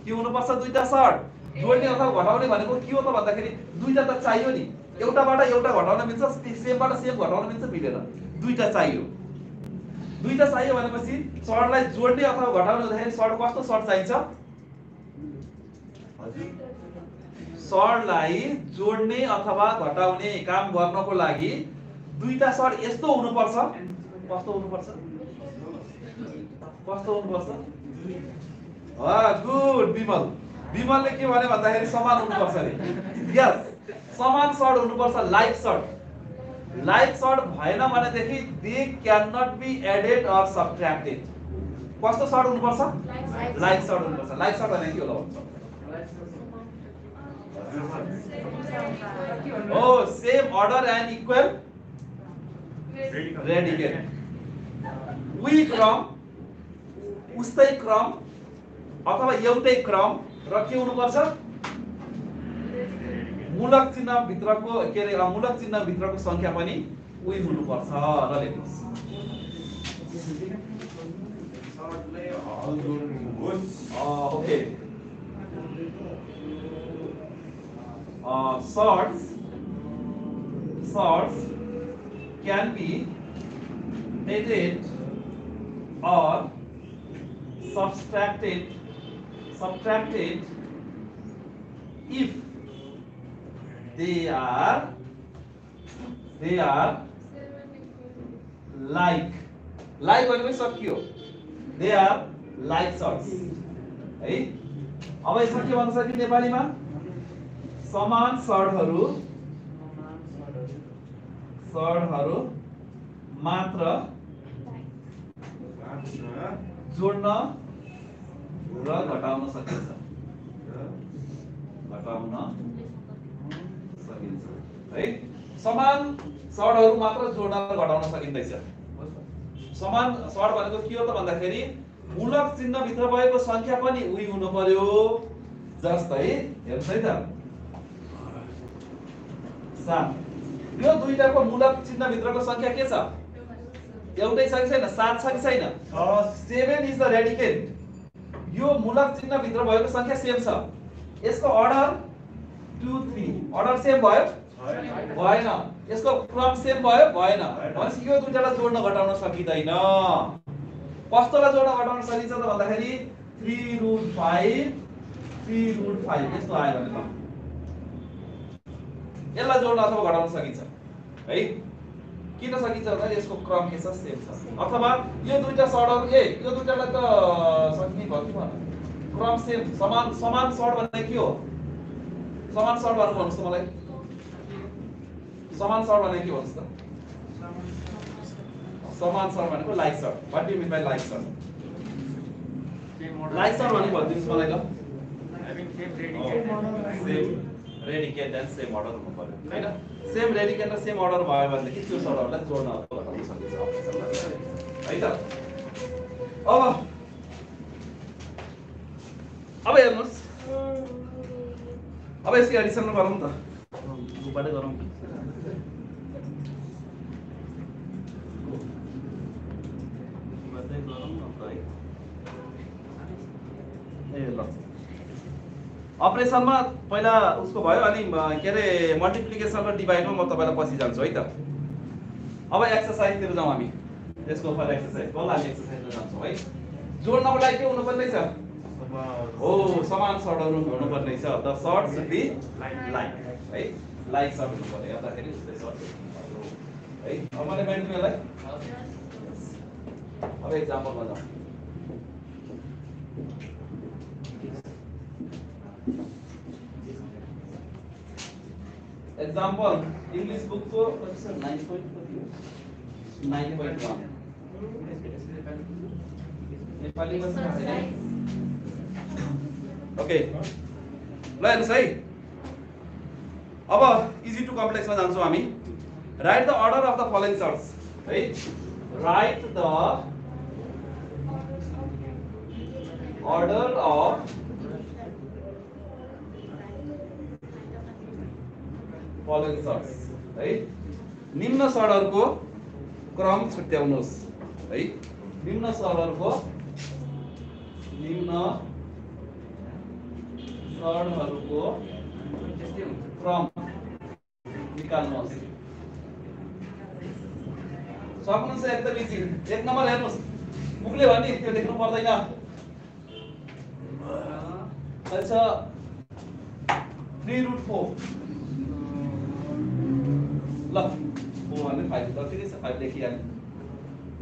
के हुनुपर्छ दुईटा सर्ट जोड्ने अथवा घटाउने भनेको के हो त भन्दाखेरि दुईटा त चाहियो नि एउटाबाट एउटा घटाउन मिल्छ सेमबाट सेम घटाउन मिल्छ मिलेन दुईटा चाहियो दुईटा चाहियो भनेपछि सर्टलाई जोड्ने अथवा घटाउने हुँदाखेरि सर्ट कस्तो सर्ट चाहिन्छ? सर्टलाई जोड्ने अथवा घटाउने काम गर्नको लागि दुईटा सर्ट यस्तो हुनुपर्छ। कस्तो हुनुपर्छ? कस्तो हुनुपर्छ? गुड विमल। विमलले के भन्यो भन्दाखेरि समान हुनुपर्छ अरे। यस, समान सर्ट हुनुपर्छ, लाइक सर्ट। लाइक सर्ट भएन भनेदेखि they can not be added or subtracted. कस्तो सर्ट हुनुपर्छ? लाइक सर्ट हुनुपर्छ। लाइक सर्ट भने के होला? Oh, same order and equal radicand. उही क्रम, उस्तै क्रम अथवा एउटै क्रम र के हुनुपर्छ? मूलक चिन्ह भित्रको के रे मूलक चिन्ह भित्रको संख्या पनि उही हुनुपर्छ र लेख्नुस्। Okay, sorts can be added or subtracted if they are like भनेको सकियो। they are like sorts है। अब यसमा के भन्छ कि नेपालीमा समान सर्टहरू मात्र जोड्न र घटाउन सकिन्छ। है। समान सर्टहरू मात्र जोड्न र घटाउन सकिँदैछ। समान सर्ट भनेको के हो त भन्दाखेरि मूलक चिन्ह भित्र भएको संख्या पनि उही हुनु पर्यो। जस्तै हेर्नुस् है त, 7 यो दुईटाको मूलक चिन्ह भित्रको संख्या के छ? एउटै छ कि छैन? 7 छ कि छैन? 7 इज द रेडिकेन्ड। यो मूलक चिन्ह भित्र भएको संख्या सेम छ। यसको अर्डर 2 3 अर्डर सेम भयो? भएन। यसको क्रम सेम भयो? भएन। भनेपछि यो दुईटालाई जोड्न घटाउन सकिदैन। कस्तोलाई जोड्न घटाउन सकिन्छ त भन्दाखेरि 3√5 यस्तो आयो भने ल यसलाई जोड्न अथवा घटाउन सकिन्छ है। किन सकिन्छ भन्दा यसको क्रम के छ? सेम छ। अथवा यो दुईटा सर्टहरु यो दुईटालाई त सकिने भयो कि भन। क्रम सेम, समान सर्ट भन्ने के हो? समान सर्ट भनेको भन्नुस् त मलाई। समान सर्ट भनेको के भन्नुस् त? समान सर्ट भनेको like surd. What do you mean by like surd? Like surd भनेको भन्दिनुस् मलाई ल। Same radicand and same order हुनु पर्यो हैन। सेम रेडिकेन्ड र सेम अर्डर भयो भनेदेखि त्यो सर्टहरुलाई जोड्न अथवा घटाउन सकिन्छ है त। अब हेर्नुस्, अब यसको एडिसन गरौँ त। ग्रुपबाटै गरौँ। अपरेसनमा पहिला उसको भयो अनि के रे मल्टिप्लिकेसन र डिभाइडमा म तपाईलाई पछि जान्छु है त। अब एक्सरसाइज तिर जाउँ हामी। यसको फर एक्सरसाइज बल हामी एक्सरसाइजमा जान्छौँ है। जोड्नको लागि के हुनु पर्ने छ? हो, समान सर्टहरु हुनु पर्ने छ। The surd should be like है। लाइक सर्ट हुनु पर्ने गर्दाखेरि उस्तै सर्ट है। अब मैले मेन्ट यसलाई अब एक्जाम्पलमा जाउँ। Example, English book को 9.1 नेपाली में ओके ल हेर्नुस् है। अब इजी टु कम्प्लेक्स में जान्छौँ हामी। Write the order of the following sorts है। Write the order of following sorts है। निम्न सर्टहरुको क्रम छुट्याउनुस् है। निम्न सर्टहरुको क्रम निकाल्नुहोस्। सक्नुहुन्छ एकदम इजी। एक नम्बर हेर्नुस् मुखले भन्ने त्यो लेख्नु पर्दैन। अच्छा 3√4 ल 4 भन्ने 5 जतिकै छ 5 लेखिहाल्नु।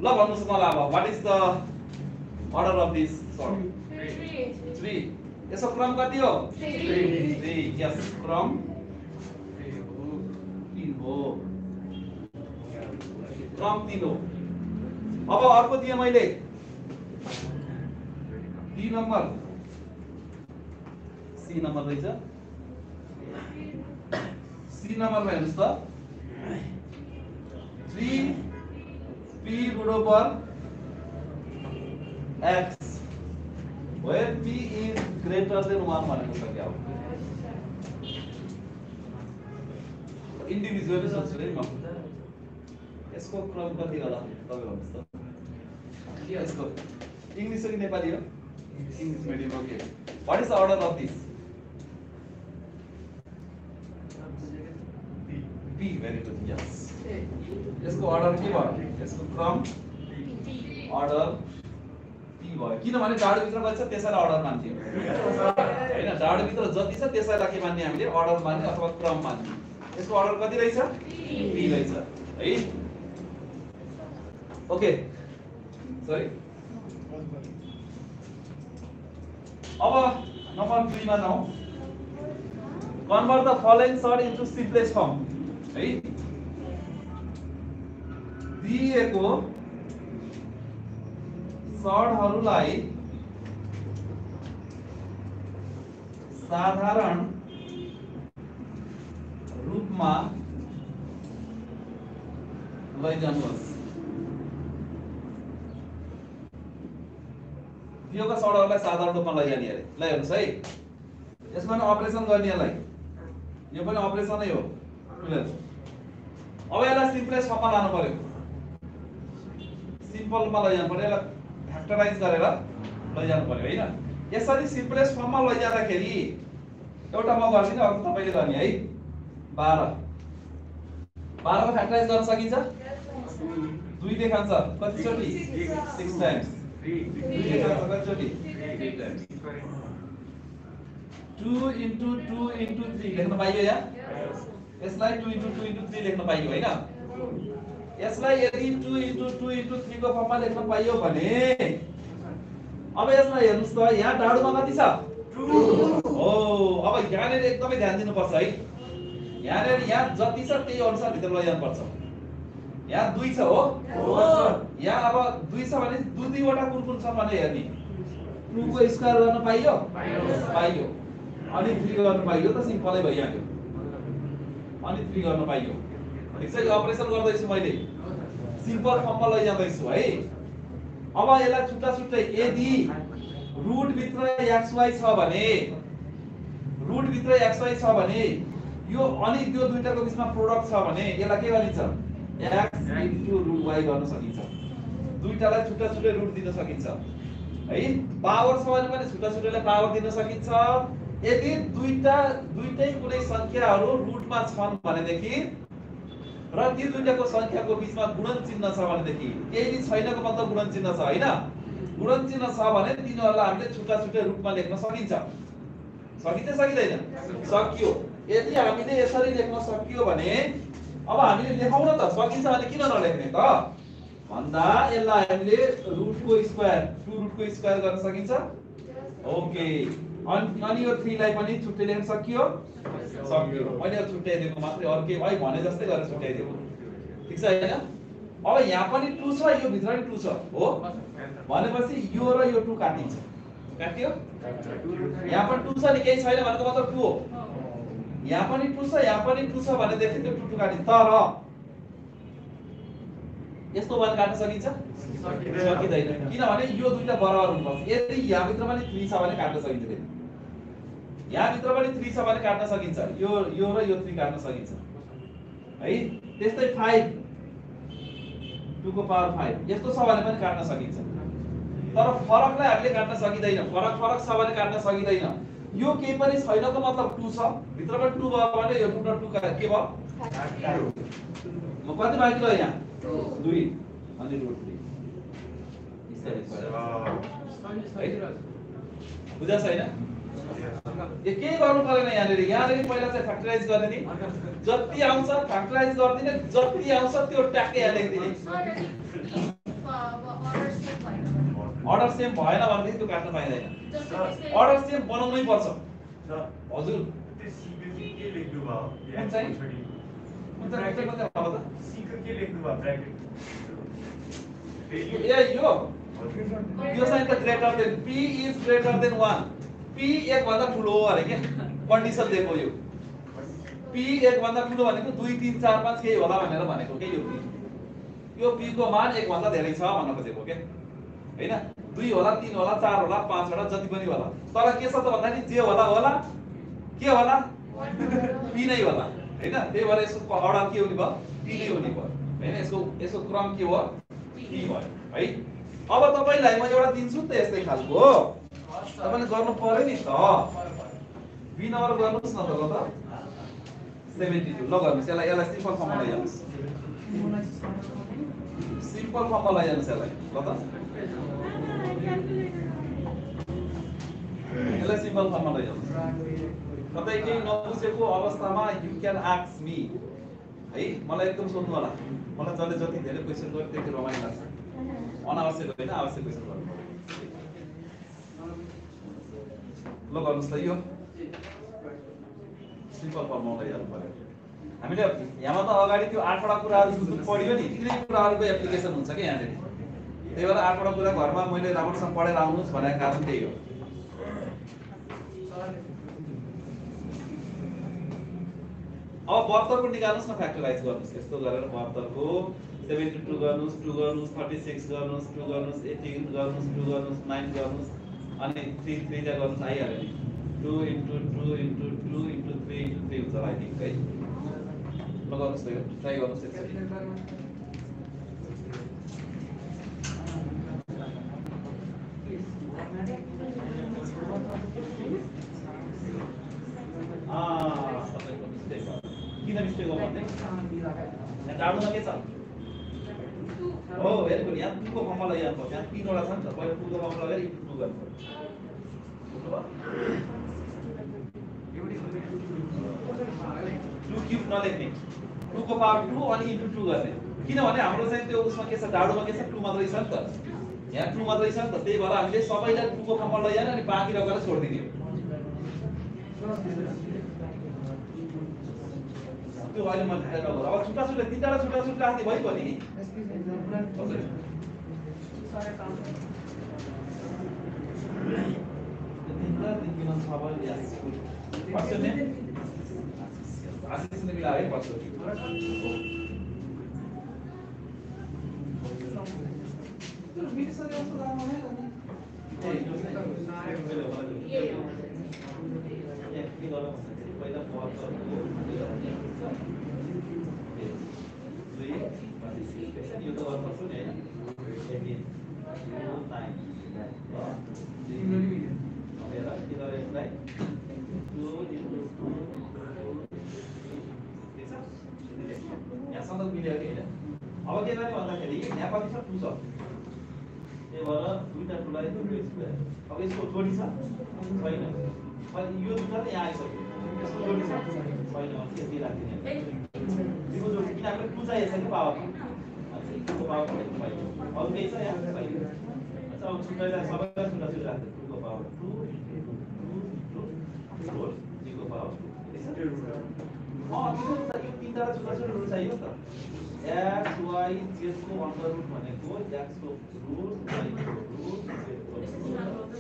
ल भन्नुस् मलाई अब what is the order of this sort? 3। यसको क्रम कति हो? 3। यस क्रम 3 हो। क्रम 3 हो। अब अर्को दिए मैले डी नम्बर सी नम्बर रहेछ। सी नम्बरमा हेर्नुस् त 3p root over x where p is greater than 1 भनेको छ क्या हो। इन्डिभिजुअली सोच्छु है म। यसको क्रम कति होला तपाईं भन्नुस् त? के यसको इंग्लिश हो कि नेपाली हो? English medium. Okay what is the order of this? p very good yes। यसको अर्डर के भयो? यसको क्रम अर्डर p भयो। किनभने डाडु भित्र गन्छ त्यसैलाई अर्डर मान्थ्यौ हैन। डाडु भित्र जति छ त्यसैलाई के मान्ने हामीले? अर्डर मान्ने अथवा क्रम मान्ने। यसको अर्डर कति रहेछ? p रहेछ है। ओके सरी अब नम्बर 3 मा जाउँ। Convert the following surd into simplest form है। दिएको सर्टहरूलाई साधारण रूपमा लैजानुहोस्। दिएको सर्टहरूलाई साधारण रूपमा लैजाने अरे। ल हेर्नुस् है यसमा नि अपरेसन गर्ने यसलाई। यो पनि अपरेसनै हो। अब यसलाई सिम्पलेस्ट फर्ममा लानु पर्यो। सिम्पलमा लैजानु पर्यो। यसलाई फ्याक्टराइज गरेर लैजानु पर्यो हैन। यसरी सिम्पलेस्ट फर्ममा लैजाँदाखेरि एउटा म गर्दिन अर्को तपाईले गर्ने है। 12 को फ्याक्टराइज गर्न सकिन्छ? 2 ले खान्छ कति चोटी? 6 टाइम्स। 3 ले खान्छ कति चोटी? 3 टाइम्स। 2 into 2 into 3 लेख्न पाइयो या? यसलाई 2 into 2 into 3 लेख्न पाइयो हैन? यसलाई यदि 2 into 2 into 3 को फर्ममा लेख्न पाइयो भने अब यसलाई हेर्नुस् त यहाँ डाडुमा कति छ? 2 हो। अब यहाँनेर एकदमै ध्यान दिनुपर्छ है। यहाँ जति छ त्यही अनुसार भित्र लैजानु पर्छ। यहाँ 2 छ हो। यहाँ अब 2 छ भने 2 वटा कुन छ भने हेर्ने। 2 को स्क्वायर गर्न पाइयो? पाइयो। अनि 3 गर्न पाइयो त सिम्पलै भइहाल्यो। अनि 3 गर्न पाइयो। ठीक छ। यो अपरेसन गर्दैछु मैले। सिम्पल फर्ममा लैजाँदैछु है। अब यसलाई छुट्टा छुट्टै यदि रुट भित्र xy छ भने यो अनि त्यो दुईटाको बीचमा प्रोडक्ट छ भने यसलाई के भनिन्छ? x into root y गर्न सकिन्छ। दुईटालाई छुट्टा छुट्टै रुट दिन सकिन्छ है। पावर छ भने पनि छुट्टा छुट्टैलाई पावर दिन सकिन्छ। यदि दुईटै कुनै संख्याहरू रुटमा छन् भनेदेखि र ती दुईटाको संख्याको बीचमा गुणन चिन्ह छ भनेदेखि केही छैनको मतलब गुणन चिन्ह छ हैन। गुणन चिन्ह छ भने तिनीहरुलाई हामीले छुट्टा छुट्टै रूपमा लेख्न सकिन्छ। सकिन्छ सकिदैन? सकियो। यदि हामीले यसरी लेख्न सकियो भने अब हामीले लेखौँ न त। सकिन्छ भने किन नलेख्ने त भन्दा यसलाई हामीले रुटको स्क्वायर 2 रुटको स्क्वायर गर्न सकिन्छ। ओके अनि यो 3 लाई पनि छुट्टै लेख्न सकियो। सकियो। मैले छुट्याइदिएको मात्रै अरु के भाइ भने जस्तै गरेर छुट्याइदिएको। ठीक छ हैन? अब यहाँ पनि 2 छ यो भित्र पनि 2 छ हो भनेपछि यो र यो 2 काटिन्छ। काट्यो? यहाँ पनि 2 छ नि केही छैन भनेको मतलब 2 हो। यहाँ पनि 2 छ यहाँ पनि 2 छ भनेदेखि त्यो 2 काटिन्छ। तर यस्तो भने काट्न सकिन्छ? सकिदैन। किनभने यो दुईटा बराबर हुनुपर्छ। यदि यहाँ भित्र पनि 3 छ भने काट्न सकिन्छ। यहाँ भित्र पनि 3 छ भने काट्न सकिन्छ। यो र यो 3 काट्न सकिन्छ है। त्यस्तै 5 2 को पावर 5 यस्तो छ भने पनि काट्न सकिन्छ। तर फरकलाई हामीले काट्न सकिदैन। फरक छ भने काट्न सकिदैन। यो केही पनि छैनको मतलब 2 छ। भित्र पनि 2 भयो भने यो 2 र 2 के भयो? म कति बाँकी रह्यो यहाँ? 2। अनि रुट 3 बुझा छैन यो के गर्नु पर्दैन यहाँनेरि पहिला चाहिँ फ्याक्टराइज गर्ने नि जति आउँछ फ्याक्टराइज गर्दिने जति आउँछ त्यो ट्याक्कै यहाँ लेख्दिने अर्डर सेम भएन भनेदेखि त्यो काट्न पाइँदैन अर्डर सेम बनाउनै पर्छ हजुर त्यो सीको के लेख्नु भयो कुन चाहिँ कता भयो त सीको के लेख्नु भयो ब्र्याकेट ए यो चाहिँ त greater than p is greater than 1 p 1 भन्दा ठुलो हो अरे के कन्डिसन दिएको यो p 1 भन्दा ठुलो भनेको 2 3 4 5 केही होला भनेर भनेको के यो p को मान 1 भन्दा धेरै छ भन्न खोजेको के हैन 2 होला 3 होला 4 होला 5 होला जति पनि होला तर के छ त भन्दाखेरि जे होला होला के होला p नै होला हैन त्यही भएर यसको अर्डर के हुने भयो p नै हुने भयो हैन यसको क्रम के हो p भयो है अब तपाईलाई म एउटा दिन्छु त यस्तै खालको तपाईले गर्नु पर्यो नि त b नम्बर गर्नुस् न त ल त 72 ल गर्नुस् यसलाई सिम्पल फर्ममा लैजानुस् सिम्पल फर्ममा लैजानुस् यसलाई ल त यसलाई सिम्पल फर्ममा लैजानुस् कतै केही नबुझेको अवस्थामा यु क्यान आस्क मी है मलाई एकदम सोध्नु होला मलाई जसले जति धेरै क्वेशन गर्यो त्यति रमाइलो लाग्छ अनावश्यक होइन आवश्यक क्वेशन गर्नु ल गर्नुस् त यो सिम्पल फर्ममा लैजानु पर्यो हामीले यहाँमा त अगाडि त्यो 8 वटा कुराहरु पढ्यो नि तिनै कुराहरुको एप्लिकेसन हुन्छ के यहाँले त्यही भएर 8 वटा कुरा घरमा मैले राम्रोसँग पढेर आउनुस् भनेको कारण त्यही हो अब 72 को निकाल्नुस् न फ्याक्टराइज गर्नुस् यस्तो गरेर 72 को 72 गर्नुस् 2 गर्नुस् 36 गर्नुस् 2 गर्नुस् 18 गर्नुस् 2 गर्नुस् 9 गर्नुस् अनि 3 3 जा गर्नुस् आइहाल्यो नि 2 into 2 into 2 into 3 into 3 हुन्छ आई थिंक है ल गर्नुस् त यो ट्राई गर्नुस् एकचोटी किन मिस्टेक हो भन्ने यहाँ टाढोमा के छ हो भेरी गुड यहाँ 2 को फर्ममा लैजानु पर्छ यहाँ 3 वटा छ नि त पहिला 2 को फर्ममा लगेर इन्टु 2 गर्नु पर्छ टु क्यूब नलेख्ने 2 को पावर 2 अनि इन्टु 2 गर्ने किनभने हाम्रो चाहिँ त्यो उसमा के छ डाडोमा के छ 2 मात्रै छ नि त यहाँ 2 मात्रै छ नि त त्यही भएर हामीले सबैलाई 2 को फर्ममा लैजाने अनि बाँकी राखेर छोड्दिने त्यो अहिले म थाहा गर्छु अब छुटा छुटा तीनटा छुटा छुटा राख्ने भइयो नि हजुर तीनटा दिनमा सबै यस पर्छ नि आशिष ने मिला है पर्छ त्यो मिक्स सबै उसको दाम है ए यो चाहिँ एक के गर्नु पहिला बहुत यो त गर्नु पर्छ नि हैन 18 यहाँ सन्दर्भ मिल्यो कि हैन अब के गर्ने भन्दाखेरि यहाँ कति छ 2 छ त्यही भएर दुईटा ठुला स्क्वायर अब यसको जोडी छ छैन अनि यो दुईटा त यहाँ आइसक्यो यसको जोडी छ छैन अनि यति राख्दिने यो जोडी किनभने 2 चाहिएको छ कि पावर अनि 2 को पावर पनि पाइयो अरु केही छ यहाँ पाइयो अच्छा अब छुट्टाइलाई सबैलाई छुट्टा छुट्टा राख्दै 2 को पावर 2 3 को पावर 2 यो तीनटा छुट्टा छुट्टा रुट चाहियो त x y z को अंडर रुट भनेको x को रुट y को रुट z को रुट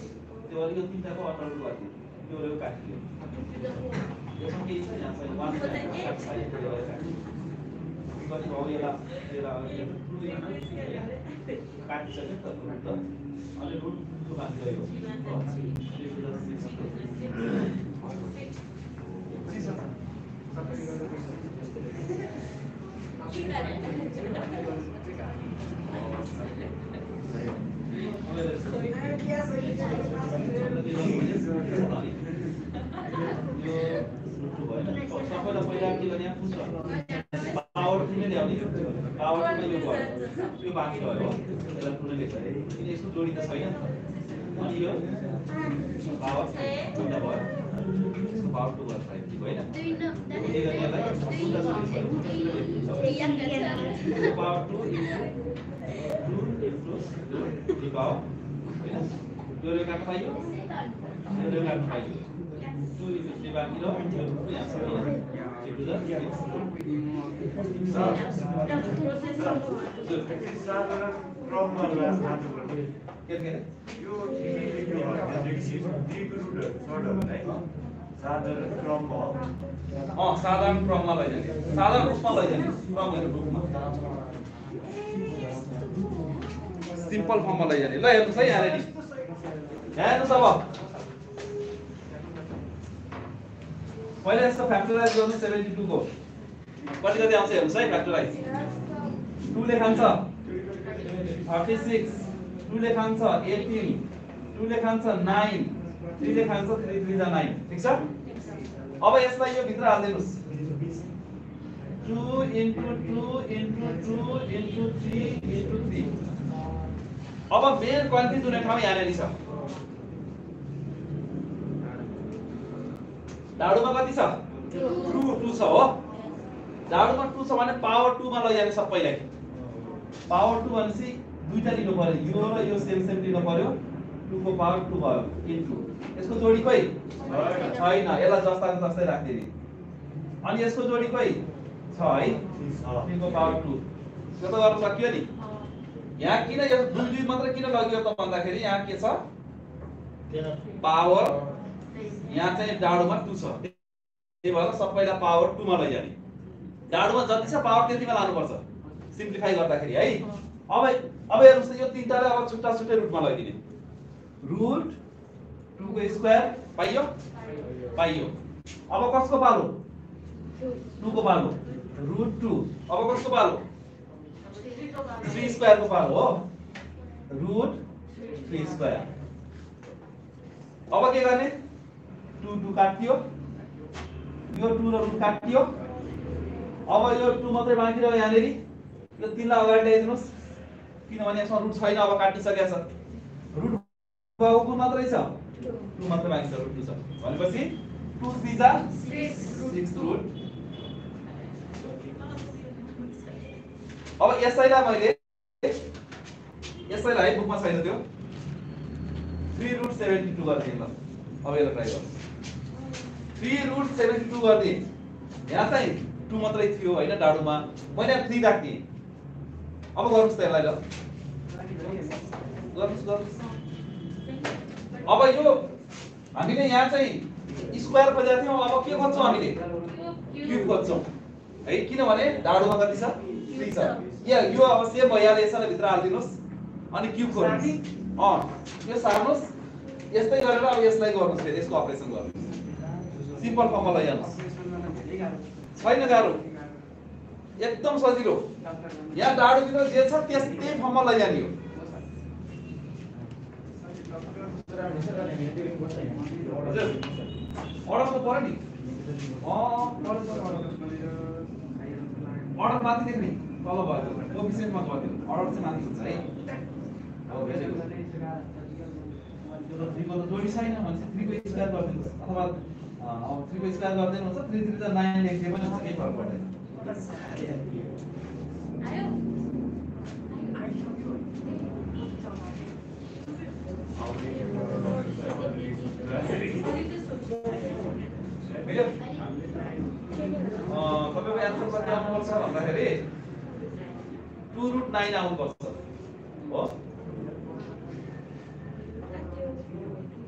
त्यो अनि यो तीनटाको अंडर रुट गर्दिनु त्यो रे काटियो यसमा के छ यहाँ चाहिँ 1 साइड गरेर काटियो कति हो यसलाई काटिसक्यो त रुट अनि रुट को बाँकी गयो पावर पावर 2 मा यो भयो यो बाँकी रह्यो हो यसलाई पुरै लेख्दै किन यसको जोडी त छैन अनि यो पावर 2 मा भयो यसको पावर 2 गर्छ ठीक होइन यो यसलाई पावर 2 into 2 the power होइन यो रे काट्न पाइयो यो रे काट्न पाइयो 2 into 3 बाँकी र यो पनि यहाँ छ होइन into the के यो साधारण क्रममा साधारण क्रममा लैजाने साधारण रूपमा लैजाने क्रम होइन रूपमा सिम्पल फर्ममा लैजाने ल हेर्नुस् है यहाँ रेडी यहाँ हेर्नुस् अब पहिला यसको फ्याक्टराइज गर्नु 72 को कति कति आउँछ हेर्नुस् है फ्याक्टराइज 2 ले खान्छ 36 2 ले खान्छ 18 2 ले खान्छ 9 3 ले खान्छ 3 3 जा 9 ठीक छ अब यसलाई यो भित्र हाल्दिनुस् 2 into 2 into 2 into 3 into 3 अब मेन क्वान्टिटी जुन ठाउँ यहाँनेरि छ डाडुमा कति छ 2 छ हो डाडुमा 2 छ भने पावर 2 मा लैजाने सबैलाई पावर 2 भनेपछि दुईटा लिनु पर्यो यो र यो सेम सेम लिनु पर्यो 2 को पावर 2 भयो इन्टु यसको जोडी कोही छैन यसलाई जस्ताको जस्तै राख्दिने अनि यसको जोडी कोही छ है 3 को पावर 2 यो त गर्न सकियो नि यहाँ किन यो दुई मात्र किन लग्यो त भन्दाखेरि यहाँ के छ पावर यहाँ चाहिँ डाडुमा 2 छ त्यही भएर सबैलाई पावर 2 मा लैजाने डाडुमा जति छ पावर त्यतिमा लानुपर्छ सिम्प्लिफाई गर्दाखेरि है अब हेर्नुस् यो तीनटाले अब छुट्टा छुट्टै रुटमा लैदिने रुट 2 को स्क्वायर पाइयो पाइयो अब कसको पालो 2 को पालो रुट 2 अब कसको पालो 3 स्क्वायर को पालो हो रुट 3 स्क्वायर अब के गर्ने 2 2 काट्यो यो 2 र रुट काट्यो अब यो 2 मात्रै बाँकी रह्यो यहाँनेरि यो 3 लाई अगाडि ल्याइदिनुस् किनभने यसमा रुट छैन अब काटिसकेको छ रुट भएको मात्रै छ 2 मात्र बाँकी छ रुट 2 छ भनेपछि 2 3 जा 6 रुट अब यसैलाई मैले यसैलाई बुकमा छैन त्यो 3 रुट 72 गर्दिए ल अब यसलाई ट्राई गर्नु 3 रुट 72 गर्दिए यहाँ चाहिँ 2 मात्रै थियो हैन डाडुमा मैले 3 राख्दिए अब गर्नुस् त यसलाई ल गर्नुस् अब यो हामीले यहाँ चाहिँ स्क्वायर खोजेका थियौं अब के खोज्छौं हामीले क्यूब खोज्छौं है किनभने डाडुमा कति छ 3 छ यो अब सेम भइहाल्यो यसलाई भित्र हाल्दिनुस् अनि क्यूब गर्नुस् यो सार्नुस् यस्तै गरेर अब यसलाई गर्नुस् फेरि यसको अपरेसन गर्नुस् सिम्पल फर्ममा लैजानुस् छैन गाह्रो एकदम सजिलो यहाँ डाडुभित्र जे छ त्यस्तै फर्ममा लैजाने हो अर्डर त पर्यो नि अर्डर माथि देख्ने तल भयो कोएफिसिएन्टमा गरिदिनु अर्डर चाहिँ माथि हुन्छ है अब भेरी गुड त्यो 3 को त जोडी छैन भने 3 को स्क्वायर गरिदिनुस् अथवा अब 3 को स्क्वायर गर्दैन हुन्छ 3 3 जा 9 लेख्दिए पनि हुन्छ केही फरक पर्दैन आयो तपाईको एन्सर कति आउनुपर्छ भन्दाखेरि 2 रुट 9 आउनुपर्छ हो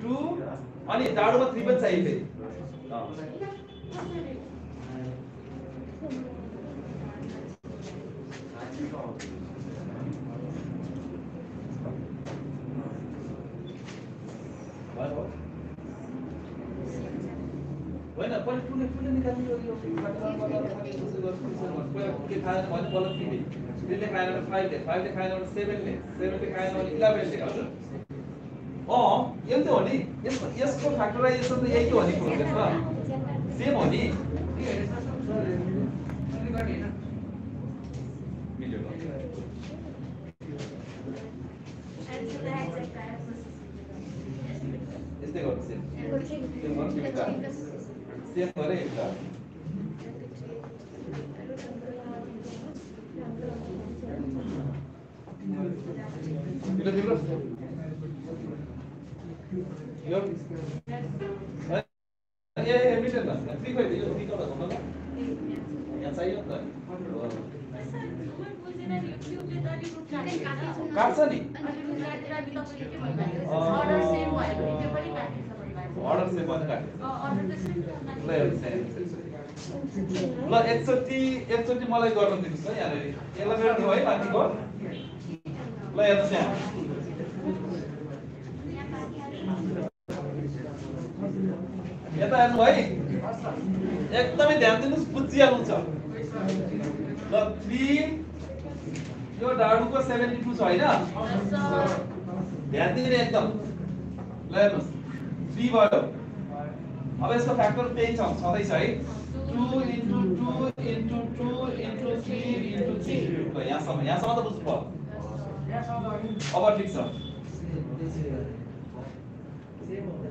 2 अनि डाडुमा 3 पनि चाहियो फेरि होइन पनि पुले निकाल्नु यो के खाएन भने बल 3 ले 3 ले खाएन भने 5 ले 5 ले खाएन भने 7 ले 7 ले खाएन भने 11 ले हजुर यही त हो नि यसको फ्याक्टराइजेसन त यही त हो नि प्रोग्रेस सेम हो नि मिल्यो यस्तै गर्नु सेम सेम गरे एउटा ये मिटेन ना फ्री फाइल यो फ्री कलर हो ना यहाँ चाहियो नि त काट्छ नि अर्डर सेम पनि काट्छ ल एकचोटि मलाई गर्न दिनुस् है यहाँ यसलाई मेरो है माथिको ल हेर्नुस् यहाँ यता हेर्नु है एकदमै ध्यान दिनुस् बुझिहाल्नु छ ल 3 यो डाडुको 72 छ हैन ध्यान दिनु एकदम ल हेर्नुस् 3 भयो अब यसको फ्याक्टर त्यही छ छँदै छ है 2 into 2 into 2 into 3 into 3 ल यहाँसम्म त बुझ्नु भयो अब ठीक छ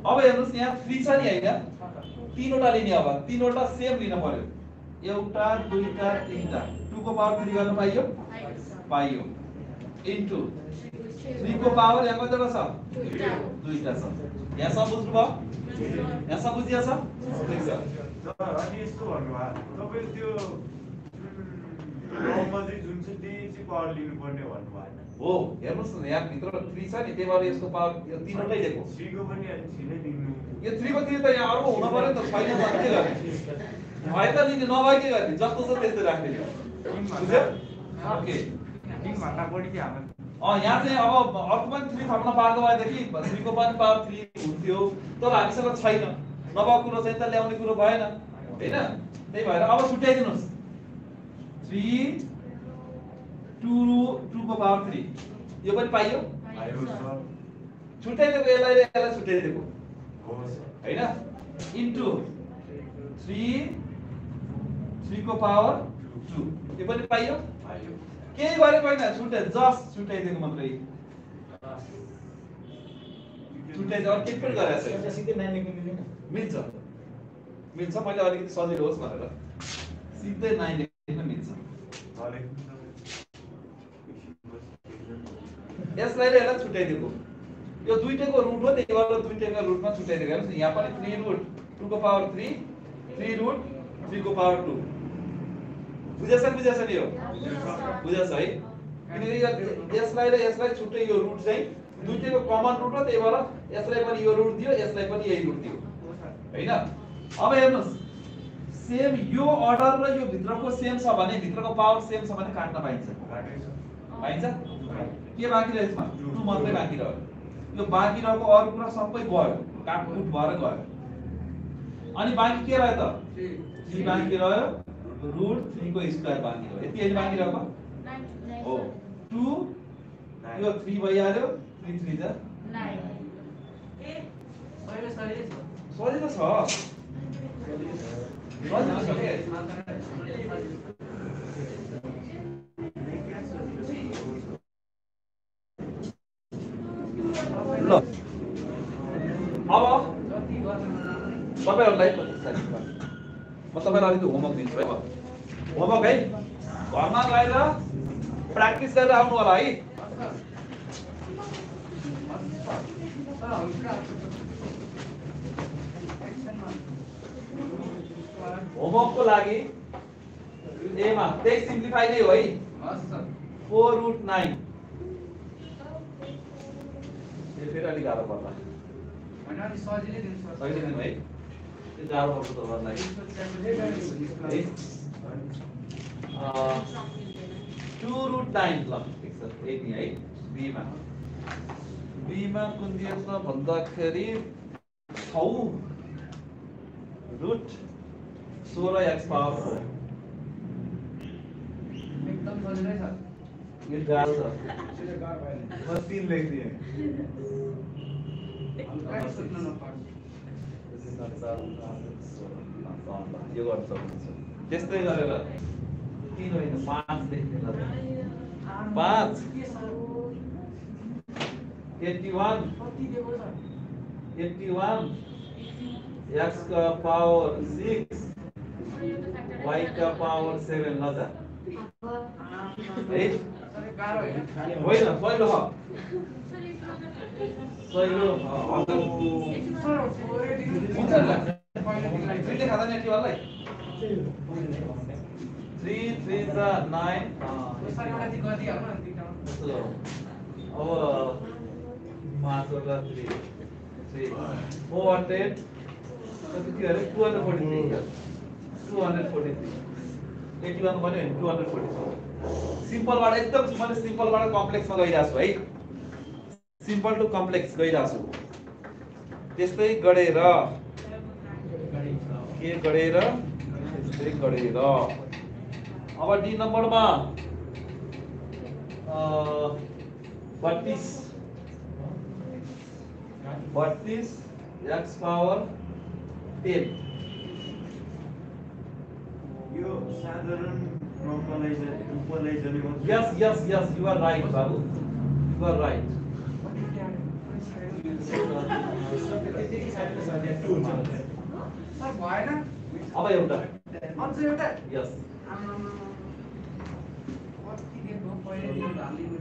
अब हेर्नुस् यहाँ 3 छ नि हैन तीनवटा लिने अब तीनवटा सेम लिन पर्यो एउटा दुईटा तीनटा 2 को पावर 3 गर्न पाइयो पाइयो इन्टु 3 को पावर यहाँ कतिवटा छ दुईटा छ यहाँसम्म बुझ्नु भयो यहाँसम्म बुझिया छ ठीक छ अनि यस्तो भन्नुभयो तपाईले त्यो नर्मल चाहिँ जुन चाहिँ त्यही चाहिँ पावर लिनु पर्ने भन्नुभयो हो हेर्नुस् न यहाँ भित्र 3 छ नि त्यही भएर यसको पावर यो तीनवटै दिएको 3 को पनि अलि छिनै दिनु यो 3 को 3 त यहाँ अर्को हुन पर्यो नि त छैन त के गर्ने भए त लिने नभए के गर्ने जस्तो छ त्यस्तै राख्ने बुझ्यो ओके 3 भन्दा बढी के हाल्नु यहाँ चाहिँ अब अर्को पनि 3 थप्न पाएको भएदेखि 3 को पनि पावर 3 हुन्थ्यो तर हामीसँग छैन नभएको कुरो चाहिँ त ल्याउने कुरो भएन हैन त्यही भएर अब छुट्याइदिनुस् 3 2 को पावर 3 यो पनि पाइयो आयो सर छुट्याइदिएको यसलाई छुट्याइदिएको हो हैन इन्टु 3 को पावर 2 यो पनि पाइयो आयो केही गरेको हैन जस्ट छुट्याइदिएको मात्रै छुट्याइदियो अरु केही पनि गरेको छैन सिधै 9 लेख्नु मिल्दैन मिल्छ मिल्छ मैले अलिकति सजिलो होस् भनेर सिधै 9 लेख्न मिल्छ यसलाई र यसलाई छुट्याइदिएको यो दुईटैको रुट हो त्यही भएर दुईटैको रुटमा छुट्याइदिएको हेर्नुस् यहाँ पनि 3 रुट 2 को पावर 3 रुट 3 को पावर 2 बुझेछ नि यो बुझेछ है किनकि यसलाई र यसलाई छुट्टै यो रुट चाहिँ दुईटैको कमन रुट हो त्यही भएर यसलाई पनि यो रुट दियो यसलाई पनि यही रुट दियो हैन अब हेर्नुस् सेम यो अर्डर र यो भित्रको सेम छ भने भित्रको पावर सेम छ भने काट्न पाइन्छ के बाँकी रह्यो यसमा 2 मात्रै बाँकी रह्यो यो बाँकी रहेको अरु कुरा सबै गयो काटकुट भएर गयो अनि बाँकी के रह्यो त 3 बाँकी रह्यो रुट 3 को स्क्वायर बाँकी रह्यो यति अहिले बाँकी रहेको हो 2 यो 3 भइहाल्यो 3 3 जा 9 सजिलो छ ल अब तपाईहरुलाई म तपाईहरुलाई अलिकति होमवर्क दिन्छु है होमवर्क है घरमा गएर प्र्याक्टिस गरेर आउनु होला है होमवर्क को लागि ए मा त्यही सिम्प्लिफाई नै हो है 4 रुट 9 यो फेरि अलि गाह्रो पर्ला हैन अनि सजिलै दिन्छ सजिलै दिनु है त्यो गाह्रो पर्छ त गर्नलाई 2 रुट 9 ल ठिक छ यति है बी मा कुन दिएछ भन्दाखेरि 6 रुट 16x पावर 4 एकदम सजिलै छ यो गाह्रो छ सिधै गाह्रो भएन म 3 लेख्दिए यो गर्न सक्नुहुन्छ त्यस्तै गरेर 3 होइन 5 लेख्ने ल 5 81 x का पावर 6 y का पावर 7 ल त है होइन पहिलो ह पहिलो हुन्छ ल ले खाता नि टिवाललाई 3 3 जा 9 अब 5 वटा 3 4 10 कति थियो अरे 243 243 81 भन्यो नि 243 सिम्पलबाट एकदम मैले सिम्पलबाट कम्प्लेक्समा गइरहेको छु है सिम्पल टु कम्प्लेक्स गइरहेको छु त्यस्तै गरेर के गरेर त्यस्तै गरेर अब डी नम्बरमा 32 x पावर 10 यो साधारण equaliser yes you are right babu you are right sir भएन अब एउटा अझ एउटा yes कति दिनको पहिले दिन हालिदिनु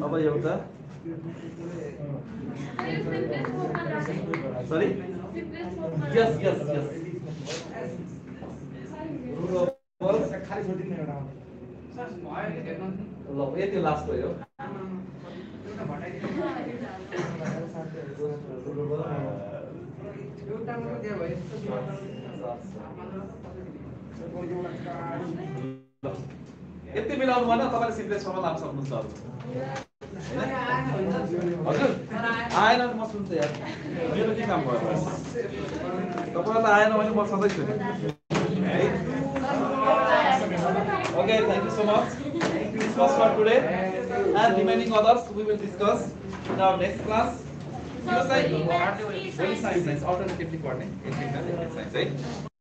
अब एउटा sorry yes खाली छोडिदिनु एउटा सर भयो कि हेर्नु ल यति लास्ट भयो एउटा घटाइदिनु एउटा मात्र दियो भयो यति मिलाउनु भएन तपाईले सिम्प्लेक्स फर्ममा लान सक्नुहुन्छ हजुर आएन भने म सुन्छु यार मेरो के काम भयो तपाईलाई त आएन भने म सधैँ छु Okay, thank you so much. This was for today, and remaining others we will discuss in our next class. You say, what is science? Alternatively coordinate. Science, right?